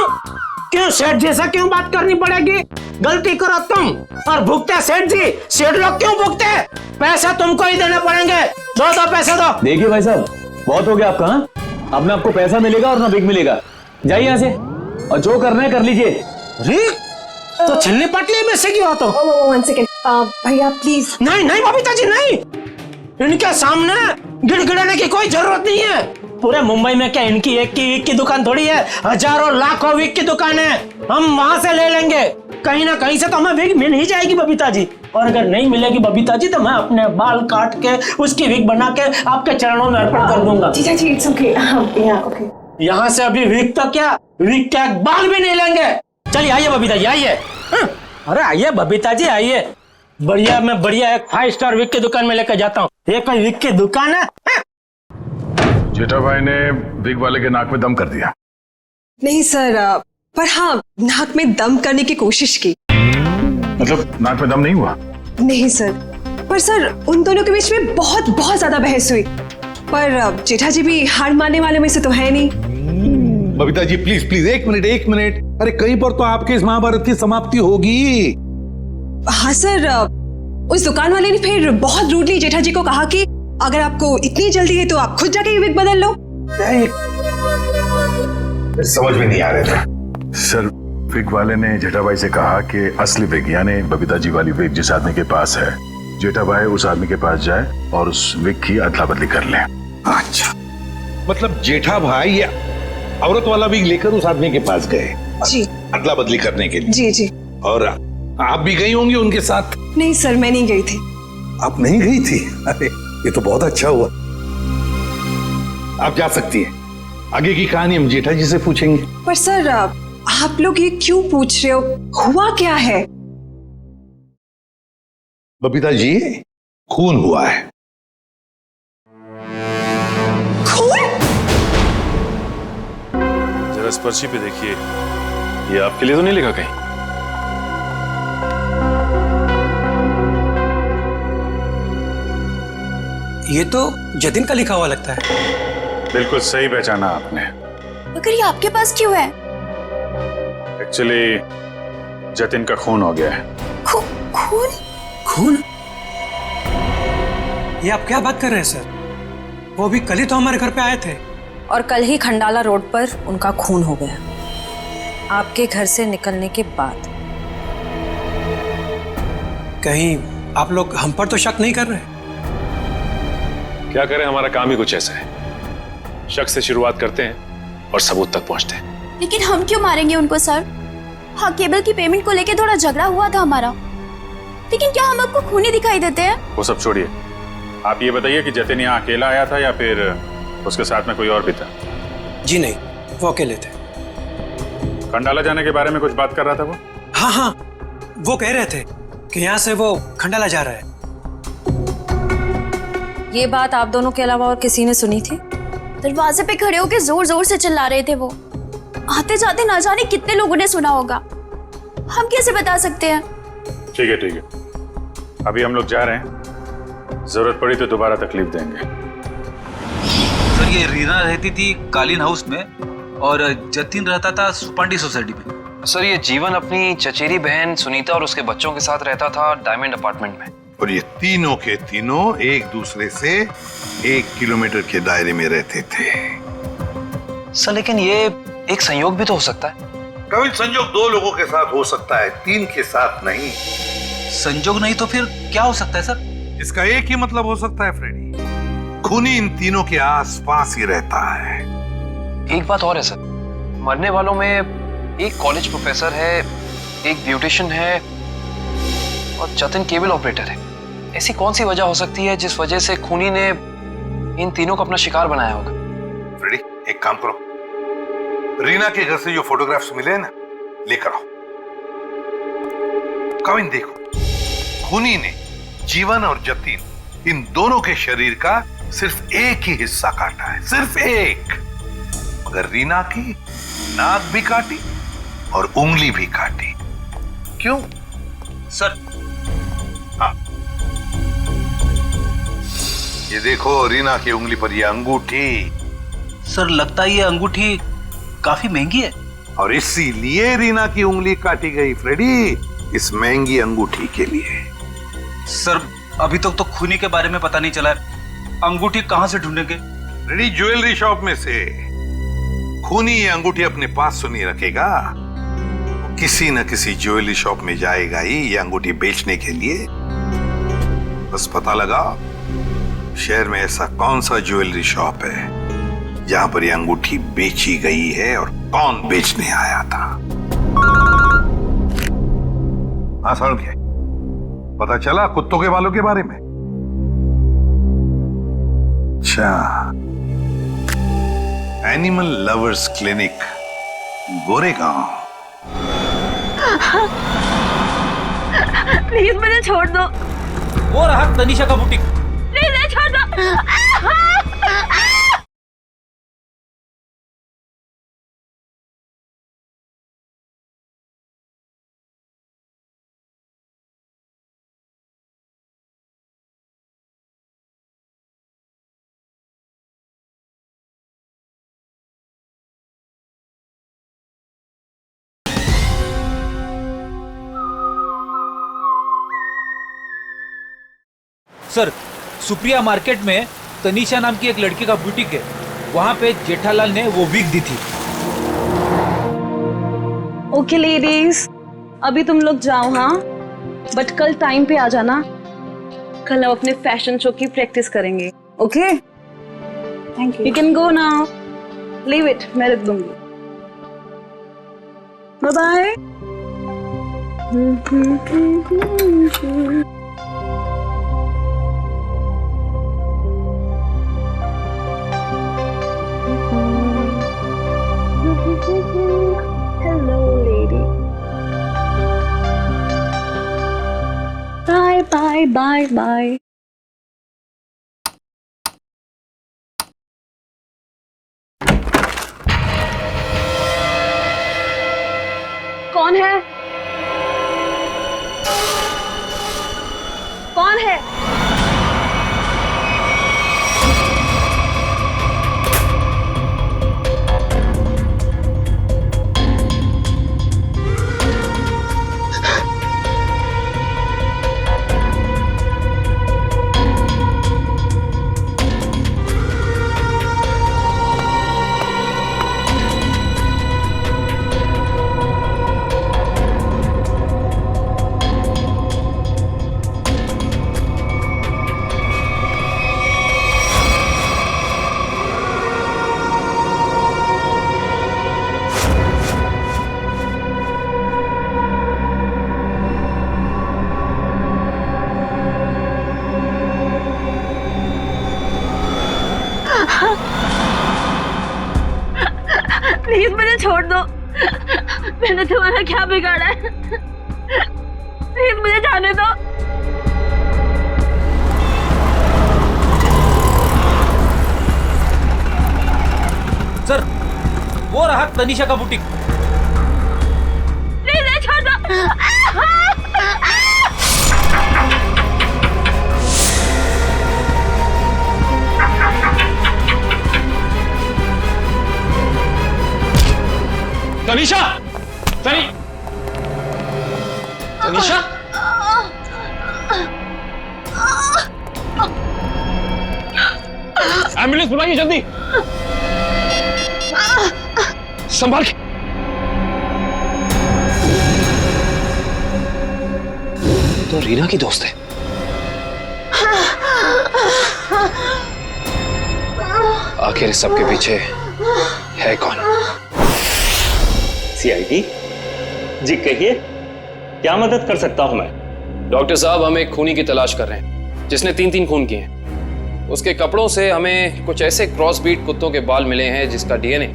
क्यों सेठ जैसा क्यों बात करनी पड़ेगी? गलती करो तुम और भुगते सेठ जी, सेठ लोग क्यों भुगते? पैसा तुमको ही देने पड़ेंगे, दो पैसे दो। देखिए भाई साहब बहुत हो गया आपका, अब ना आपको पैसा मिलेगा और ना विग मिलेगा, जाइए यहाँ से, और जो करना है कर लीजिए। तो छिलने पटली में से क्यों? तो वन सेकेंड भैया प्लीज। नहीं नहीं बबीता जी नहीं, इनके सामने गिड़गिड़ाने की कोई जरूरत नहीं है। पूरे मुंबई में क्या इनकी एक की वीक की दुकान थोड़ी है, हजारों लाखों वीक की दुकान है, हम वहां से ले लेंगे। कहीं ना कहीं से तो हमें वीक मिल ही जाएगी बबीता जी, और अगर नहीं मिलेगी बबीता जी तो मैं अपने बाल काट के उसकी वीक बना के आपके चरणों में अर्पण कर दूंगा। जीठा जी इट्स ओके, ओके। यहाँ से अभी वीक तो क्या, वीक का एक बाल भी नहीं लेंगे। चलिए आइए बबीता जी आइए। अरे आइए बबीता जी आइए, बढ़िया मैं बढ़िया एक 5 स्टार वीक की दुकान में लेकर जाता हूँ। ये कोई वीक की दुकान है? जेठा भाई ने विग वाले के नाक में दम कर दिया। नहीं सर, पर हाँ नाक में दम करने की कोशिश की। मतलब नाक में दम नहीं हुआ? नहीं सर, पर सर उन दोनों के बीच में बहुत बहुत ज्यादा बहस हुई, पर जेठा जी भी हार मानने वाले में से तो है नहीं। बबीता जी प्लीज प्लीज एक मिनट, अरे कहीं पर तो आपके इस महाभारत की समाप्ति होगी। हाँ सर, उस दुकान वाले ने फिर बहुत रूडली जेठा जी को कहा कि अगर आपको इतनी जल्दी है तो आप खुद जाके ये विग बदल लो। समझ में नहीं आ रहे थे सर। विग वाले ने जेठा भाई से कहा कि असली विग यानी बबीता जी वाली विग जिस आदमी के पास है, जेठा भाई उस आदमी के पास जाए और उस विग की अदला बदली कर ले। अच्छा, मतलब जेठा भाई ये औरत वाला विग लेकर उस आदमी के पास गए जी, अदला बदली करने के लिए। जी जी। और आप भी गई होंगी उनके साथ? नहीं सर, मैं नहीं गई थी। आप नहीं गई थी? अरे ये तो बहुत अच्छा हुआ। आप जा सकती हैं, आगे की कहानी हम जेठा जी से पूछेंगे। पर सर आप लोग ये क्यों पूछ रहे हो, हुआ क्या है? बबीता जी खून हुआ है। जरा इस पर्ची पे देखिए, ये आपके लिए तो नहीं लिखा कहीं? ये तो जतिन का लिखा हुआ लगता है। बिल्कुल सही पहचाना आपने। मगर ये आपके पास क्यों है? एक्चुअली जतिन का खून हो गया है। खून? खून? ये आप क्या बात कर रहे हैं सर? वो भी कल ही तो हमारे घर पे आए थे। और कल ही खंडाला रोड पर उनका खून हो गया, आपके घर से निकलने के बाद। कहीं आप लोग हम पर तो शक नहीं कर रहे? क्या करें, हमारा काम ही कुछ ऐसा है, शक से शुरुआत करते हैं और सबूत तक पहुंचते हैं। लेकिन हम क्यों मारेंगे उनको सर? हाँ, केबल की पेमेंट को लेके थोड़ा झगड़ा हुआ था हमारा, लेकिन क्या हम आपको खूनी दिखाई देते हैं? वो सब छोड़िए, आप ये बताइए कि जतिन यहाँ अकेला आया था या फिर उसके साथ में कोई और भी था? जी नहीं, वो अकेले थे। खंडाला जाने के बारे में कुछ बात कर रहा था वो? हाँ हाँ, वो कह रहे थे कि यहाँ से वो खंडाला जा रहा है। ये बात आप दोनों के अलावा और किसी ने सुनी थी? दरवाजे पे खड़े होकर जोर जोर से चिल्ला रहे थे वो। आते जाते ना जाने कितने लोगों ने सुना होगा, हम कैसे बता सकते हैं? ठीक है ठीक है, अभी हम लोग जा रहे हैं, जरूरत पड़ी तो दोबारा तकलीफ देंगे। सर ये रीना रहती थी कालीन हाउस में और जतिन रहता था सुपांडी सोसाइटी में। सर ये जीवन अपनी चचेरी बहन सुनीता और उसके बच्चों के साथ रहता था डायमंड अपार्टमेंट में। और ये तीनों के तीनों एक दूसरे से 1 किलोमीटर के दायरे में रहते थे। सर लेकिन ये एक संयोग भी तो हो सकता है। कभी संयोग 2 लोगों के साथ हो सकता है, 3 के साथ नहीं। संयोग नहीं तो फिर क्या हो सकता है सर? इसका एक ही मतलब हो सकता है फ्रेडी, खूनी इन तीनों के आसपास ही रहता है। एक बात और है सर, मरने वालों में एक कॉलेज प्रोफेसर है, एक ब्यूटिशियन है और जतिन केबल ऑपरेटर है। ऐसी कौन सी वजह हो सकती है जिस वजह से खूनी ने इन तीनों को अपना शिकार बनाया होगा? फ्रेडी एक काम करो, रीना के घर से जो फोटोग्राफ्स मिले ना लेकर आओ। कविन देखो, खूनी ने जीवन और जतिन इन दोनों के शरीर का सिर्फ एक ही हिस्सा काटा है, सिर्फ एक। मगर रीना की नाक भी काटी और उंगली भी काटी। क्यों सर? हाँ ये देखो, रीना की उंगली पर ये अंगूठी। सर लगता है ये अंगूठी काफी महंगी है। और इसीलिए रीना की उंगली काटी गई फ्रेडी, इस महंगी अंगूठी के लिए। सर अभी तक तो खूनी के बारे में पता नहीं चला है, अंगूठी कहां से ढूंढेंगे? फ्रेडी ज्वेलरी शॉप में से। खूनी ये अंगूठी अपने पास तो नहीं रखेगा, किसी न किसी ज्वेलरी शॉप में जाएगा ही ये अंगूठी बेचने के लिए। बस पता लगाओ शहर में ऐसा कौन सा ज्वेलरी शॉप है जहां पर ये अंगूठी बेची गई है और कौन बेचने आया था। आसान क्या, पता चला कुत्तों के बालों के बारे में? अच्छा, animal lovers clinic, Goregaon. Please मुझे छोड़ दो। वो रहा तनीषा का बुटीक। प्लीज छोड़ दो। सर सुप्रिया मार्केट में तनीषा नाम की एक लड़की का बुटीक है, वहां पे जेठालाल ने वो विग दी थी। ओके लेडीज, अभी तुम लोग जाओ हाँ, बट कल टाइम पे आ जाना। कल हम अपने फैशन शो की प्रैक्टिस करेंगे। Okay thank you. You can go now, leave it, मैं रख दूंगी। Bye bye. Hello, lady. Bye, bye, bye, bye. कौन है? कौन है? प्लीज मुझे छोड़ दो, मैंने तुम्हारा क्या बिगाड़ा है? प्लीज मुझे जाने दो। सर वो रहा तनीषा का बुटीक। छोड़ दो। तनीषा, तनीषा, एम्बुलेंस बुलाइए जल्दी। संभाल के। तो रीना की दोस्त है। आखिर इस सबके पीछे है कौन? सीआईडी जी, कहिए क्या मदद कर सकता हूं मैं? डॉक्टर साहब, हम एक खूनी की तलाश कर रहे हैं जिसने 3 खून किए हैं। उसके कपड़ों से हमें कुछ ऐसे क्रॉस ब्रीड कुत्तों के बाल मिले हैं जिसका डीएनए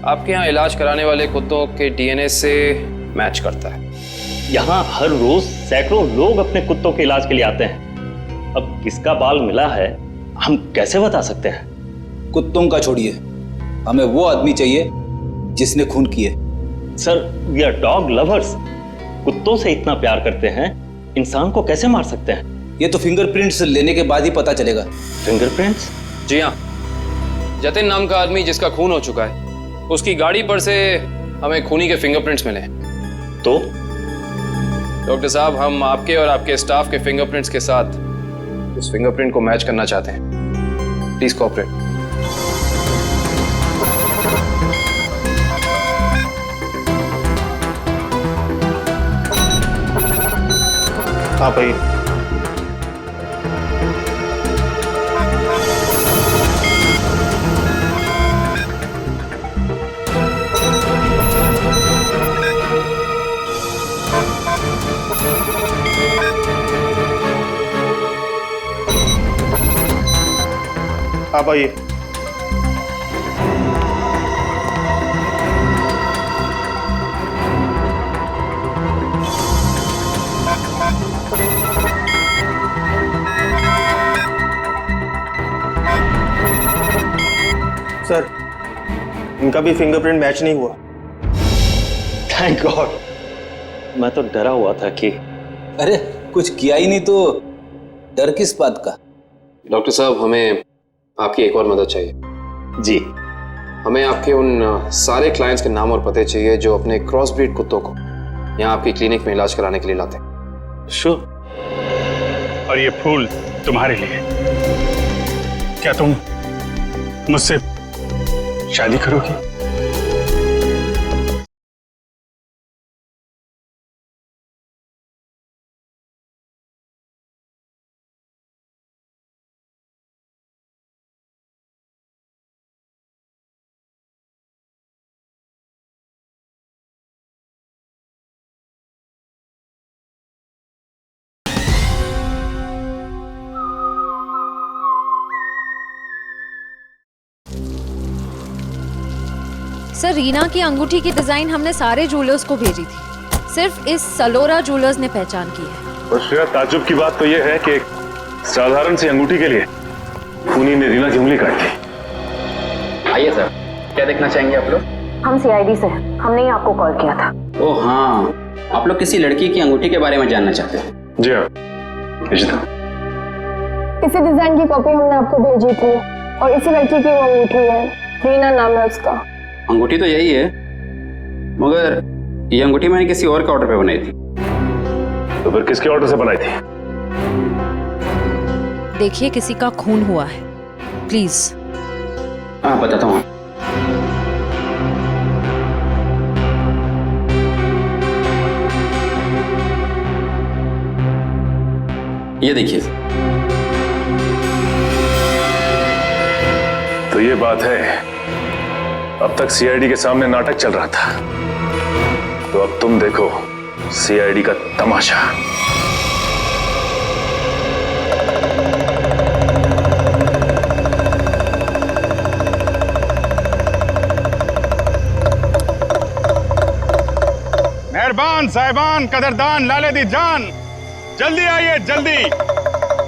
आपके यहाँ इलाज कराने वाले कुत्तों के डीएनए से मैच करता है। यहाँ हर रोज सैकड़ों लोग अपने कुत्तों के इलाज के लिए आते हैं। अब किसका बाल मिला है हम कैसे बता सकते हैं? कुत्तों का छोड़िए, हमें वो आदमी चाहिए जिसने खून किए। Sir, we are dog lovers. कुत्तों से इतना प्यार करते हैं, इंसान को कैसे मार सकते हैं? ये तो फिंगरप्रिंट्स लेने के बाद ही पता चलेगा। फिंगरप्रिंट्स? जी हाँ, जतिन नाम का आदमी जिसका खून हो चुका है, उसकी गाड़ी पर से हमें खूनी के फिंगरप्रिंट्स मिले। तो डॉक्टर साहब, हम आपके और आपके स्टाफ के फिंगरप्रिंट्स के साथ उस फिंगरप्रिंट को मैच करना चाहते हैं। Please cooperate. हाँ भाई। आप आइए। सर, इनका भी फिंगरप्रिंट मैच नहीं हुआ। थैंक गॉड, मैं तो डरा हुआ था कि अरे कुछ किया ही नहीं तो डर किस बात का? डॉक्टर साहब, हमें आपकी एक और मदद चाहिए। जी। हमें आपके उन सारे क्लाइंट्स के नाम और पते चाहिए जो अपने क्रॉस ब्रीड कुत्तों को यहाँ आपकी क्लिनिक में इलाज कराने के लिए लाते हैं। श्योर। और ये फूल तुम्हारे लिए। क्या तुम मुझसे शादी करोगी? सर, रीना की अंगूठी की डिजाइन हमने सारे ज्वेलर्स को भेजी थी, सिर्फ इस सलोरा ज्वेलर्स ने पहचान की है। और श्रेया, ताज्जुब की बात तो यह है कि एक साधारण सी अंगूठी के लिए खूनी ने रीना की उंगली काट दी। आइए सर, क्या देखना चाहेंगे आप लोग? हम सीआईडी से, हमने ही आपको कॉल किया था। ओह हाँ, आप लोग किसी लड़की की अंगूठी के बारे में जानना चाहते हैं? जी हाँ। इसी डिजाइन की कॉपी हमने आपको भेजी थी और इसी लड़की की वो अंगूठी है, रीना नाम है उसका। अंगूठी तो यही है, मगर ये अंगूठी मैंने किसी और के ऑर्डर पे बनाई थी। तो फिर किसके ऑर्डर से बनाई थी? देखिए, किसी का खून हुआ है, प्लीज। हाँ, बताता हूँ। ये देखिए। तो ये बात है, अब तक सीआईडी के सामने नाटक चल रहा था, तो अब तुम देखो सीआईडी का तमाशा। मेहरबान साहिबान, कदरदान, लाले दी जान, जल्दी आइए जल्दी।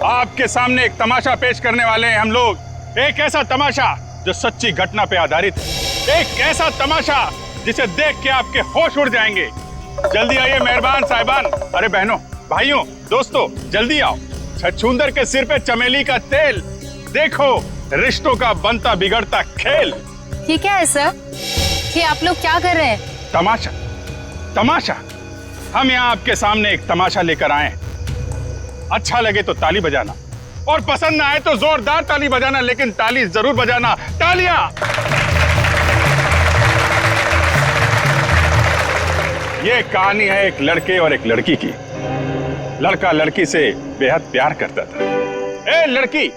आपके सामने एक तमाशा पेश करने वाले हैं हम लोग। एक ऐसा तमाशा जो सच्ची घटना पे आधारित है। एक ऐसा तमाशा जिसे देख के आपके होश उड़ जाएंगे। जल्दी आइए मेहरबान साहिबान। अरे बहनों, भाइयों, दोस्तों, जल्दी आओ। छछूंदर के सिर पे चमेली का तेल, देखो रिश्तों का बनता बिगड़ता खेल। ये क्या है सर? ये आप लोग क्या कर रहे हैं? तमाशा, तमाशा। हम यहाँ आपके सामने एक तमाशा लेकर आए हैं। अच्छा लगे तो ताली बजाना और पसंद ना आए तो जोरदार ताली बजाना, लेकिन ताली जरूर बजाना। तालियां। ये कहानी है एक लड़के और एक लड़की की। लड़का लड़की से बेहद प्यार करता था। ए लड़की,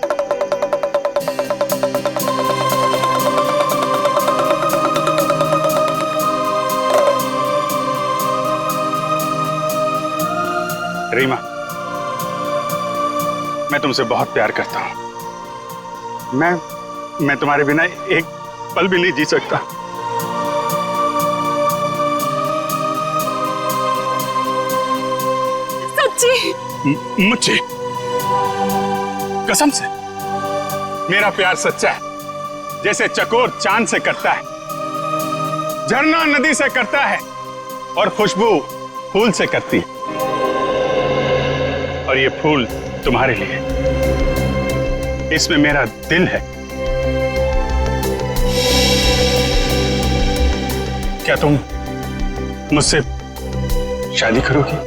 रीमा, मैं तुमसे बहुत प्यार करता हूं। मैं तुम्हारे बिना एक पल भी नहीं जी सकता। सच्ची? मुझे कसम से मेरा प्यार सच्चा है, जैसे चकोर चांद से करता है, झरना नदी से करता है और खुशबू फूल से करती है। और ये फूल तुम्हारे लिए, इसमें मेरा दिल है। क्या तुम मुझसे शादी करोगी?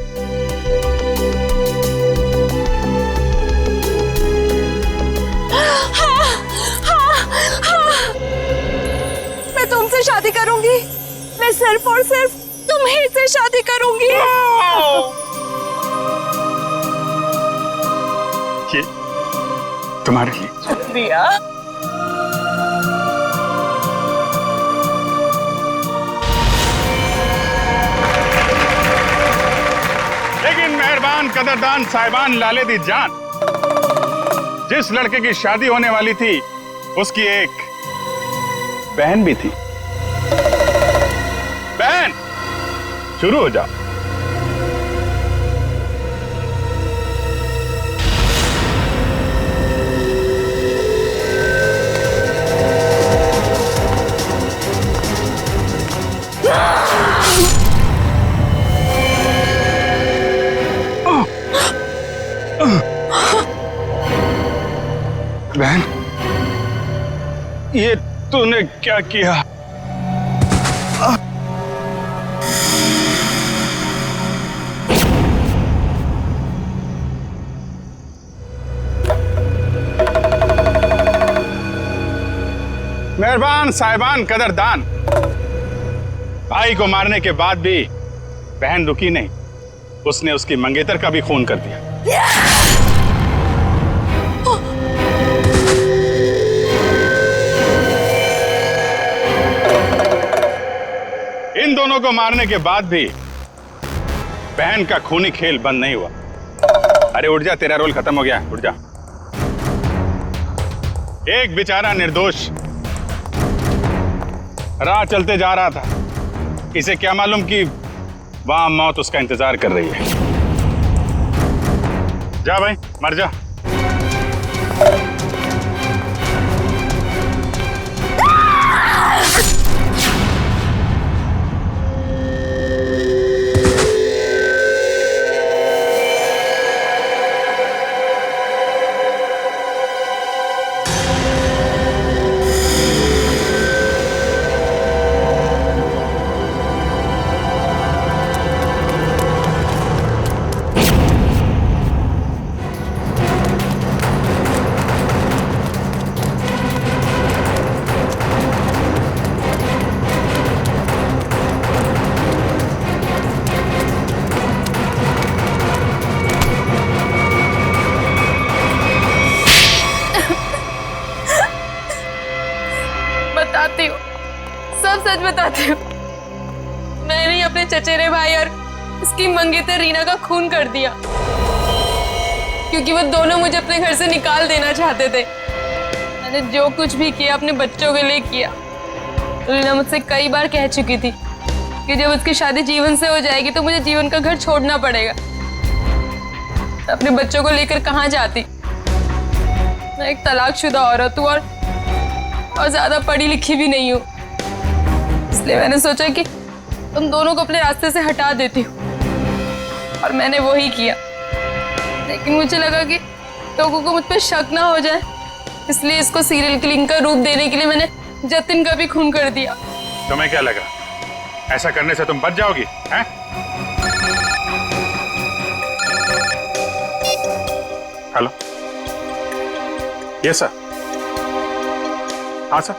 मैं तुमसे शादी करूंगी। मैं सिर्फ और सिर्फ तुम्हीं से शादी करूंगी। ये तुम्हारे लिए। शुक्रिया। लेकिन मेहरबान कदरदान साहिबान लाले दी जान, जिस लड़के की शादी होने वाली थी उसकी एक बहन भी थी। बहन, शुरू हो जाओ। बहन, ये तूने क्या किया? मेहरबान साहिबान कदरदान, भाई को मारने के बाद भी बहन रुकी नहीं। उसने उसकी मंगेतर का भी खून कर दिया। इन दोनों को मारने के बाद भी बहन का खूनी खेल बंद नहीं हुआ। अरे उठ जा, तेरा रोल खत्म हो गया, उठ जा। एक बेचारा निर्दोष राह चलते जा रहा था। इसे क्या मालूम कि वहां मौत उसका इंतजार कर रही है। जा भाई, मर जा। बताती हूँ, सब सच बताती हूँ। मैंने ही अपने चचेरे भाई और उसकी मंगेतर रीना का खून कर दिया, क्योंकि वो दोनों मुझे अपने घर से निकाल देना चाहते थे। मैंने जो कुछ भी किया अपने बच्चों के लिए किया। रीना मुझसे कई बार कह चुकी थी कि जब उसकी शादी जीवन से हो जाएगी तो मुझे जीवन का घर छोड़ना पड़ेगा। अपने बच्चों को लेकर कहाँ जाती? मैं एक तलाकशुदा औरत हूँ और और ज्यादा पढ़ी लिखी भी नहीं हूँ, इसलिए मैंने सोचा कि तुम दोनों को अपने रास्ते से हटा देती हूँ, और मैंने वही किया। लेकिन मुझे लगा कि लोगों को मुझ पर शक ना हो जाए, इसलिए इसको सीरियल किलिंग का रूप देने के लिए मैंने जतिन का भी खून कर दिया। तुम्हें क्या लगा ऐसा करने से तुम बच जाओगी, हैं? Hello, yes sir. हाँ सर।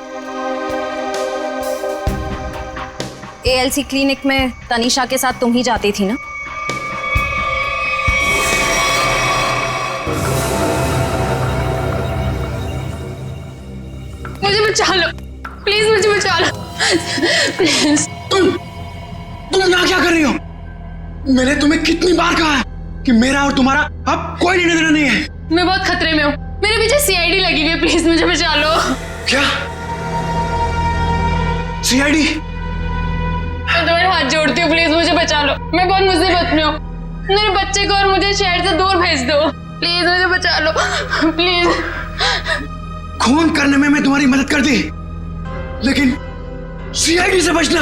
ALC क्लिनिक में तनीषा के साथ तुम ही जाती थी ना? मुझे बचा लो प्लीज, मुझे बचा लो प्लीज। तुम ना क्या कर रही हो? मैंने तुम्हें कितनी बार कहा है कि मेरा और तुम्हारा अब कोई लेना देना नहीं है। मैं बहुत खतरे में हूँ, मेरे पीछे CID लगी हुई है, प्लीज मुझे बचा लो। क्या CID? मैं तुम्हारे हाथ जोड़ती हूँ, प्लीज मुझे बचा लो, मैं बहुत मुसीबत में हूँ। मेरे बच्चे को और मुझे शहर से दूर भेज दो, प्लीज मुझे बचा लो प्लीज। खून करने में मैं तुम्हारी मदद कर दी, लेकिन CID से बचना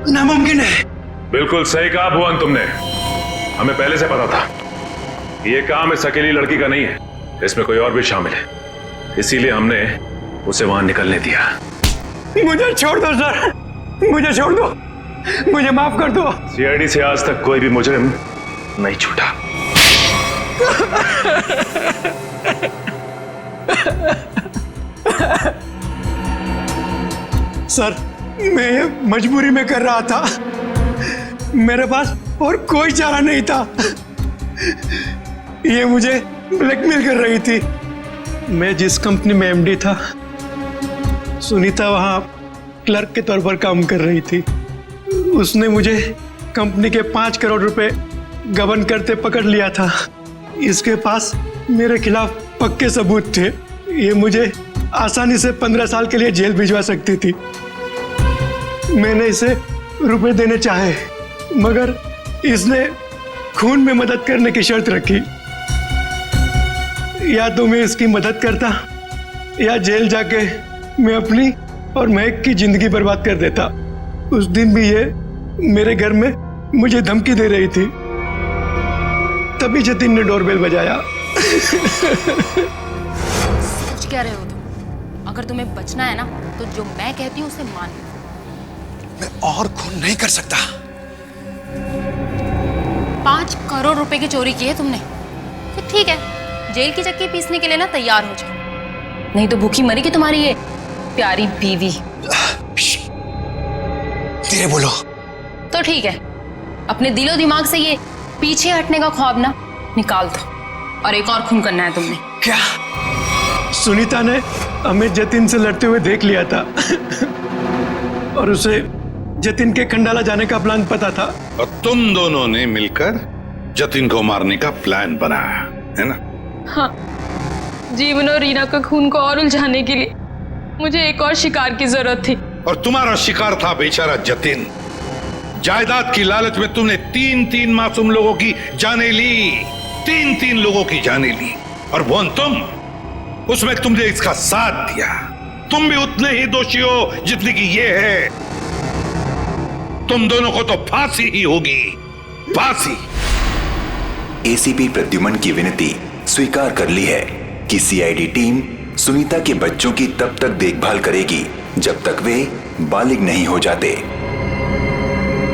नामुमकिन है। बिल्कुल सही कहा भुवन तुमने, हमें पहले से पता था ये काम इस अकेली लड़की का नहीं है, इसमें कोई और भी शामिल है, इसीलिए हमने उसे वहां निकलने दिया। मुझे छोड़ दो सर, मुझे छोड़ दो, मुझे माफ कर दो। CID से आज तक कोई भी मुजरिम नहीं छूटा। सर, मैं ये मजबूरी में कर रहा था, मेरे पास और कोई चारा नहीं था। ये मुझे ब्लैकमेल कर रही थी। मैं जिस कंपनी में MD था, सुनीता वहां क्लर्क के तौर पर काम कर रही थी। उसने मुझे कंपनी के 5 करोड़ रुपए गबन करते पकड़ लिया था। इसके पास मेरे खिलाफ पक्के सबूत थे, ये मुझे आसानी से 15 साल के लिए जेल भिजवा सकती थी। मैंने इसे रुपए देने चाहे, मगर इसने खून में मदद करने की शर्त रखी। या तो मैं इसकी मदद करता या जेल जाके मैं अपनी और महक की जिंदगी बर्बाद कर देता। उस दिन भी ये मेरे घर में मुझे धमकी दे रही थी, तभी जतिन ने डोरबेल बजाया। सच कह रहे हो तुम? अगर तुम्हें बचना है ना तो जो मैं कहती हूँ उसे मान लो। मैं और खून नहीं कर सकता। 5 करोड़ रुपए की चोरी की है तुमने, तो ठीक है, जेल की चक्की पीसने के लिए ना तैयार हो जाओ, नहीं तो भूखी मरेगी तुम्हारी ये प्यारी बीवी। धीरे बोलो। तो ठीक है, अपने दिलो दिमाग से ये पीछे हटने का ख्वाब ना निकाल दो, और एक और खून करना है तुमने। क्या? सुनीता ने हमें जतिन से लड़ते हुए देख लिया था और उसे जतिन के खंडाला जाने का प्लान पता था, और तुम दोनों ने मिलकर जतिन को मारने का प्लान बनाया है ना? हाँ, जीवन और रीना का खून को और उलझाने के लिए मुझे एक और शिकार की जरूरत थी, और तुम्हारा शिकार था बेचारा जतिन। जायदाद की लालच में तुमने 3-3 मासूम लोगों की जानें ली, 3-3 लोगों की जानें ली, और वो तुम, उसमें तुमने इसका साथ दिया। तुम भी उतने ही दोषी हो जितनी की ये है। तुम दोनों को तो फांसी ही होगी, फांसी। ACP प्रद्युमन की विनती स्वीकार कर ली है कि CID टीम सुनीता के बच्चों की तब तक देखभाल करेगी जब तक वे बालिग नहीं हो जाते।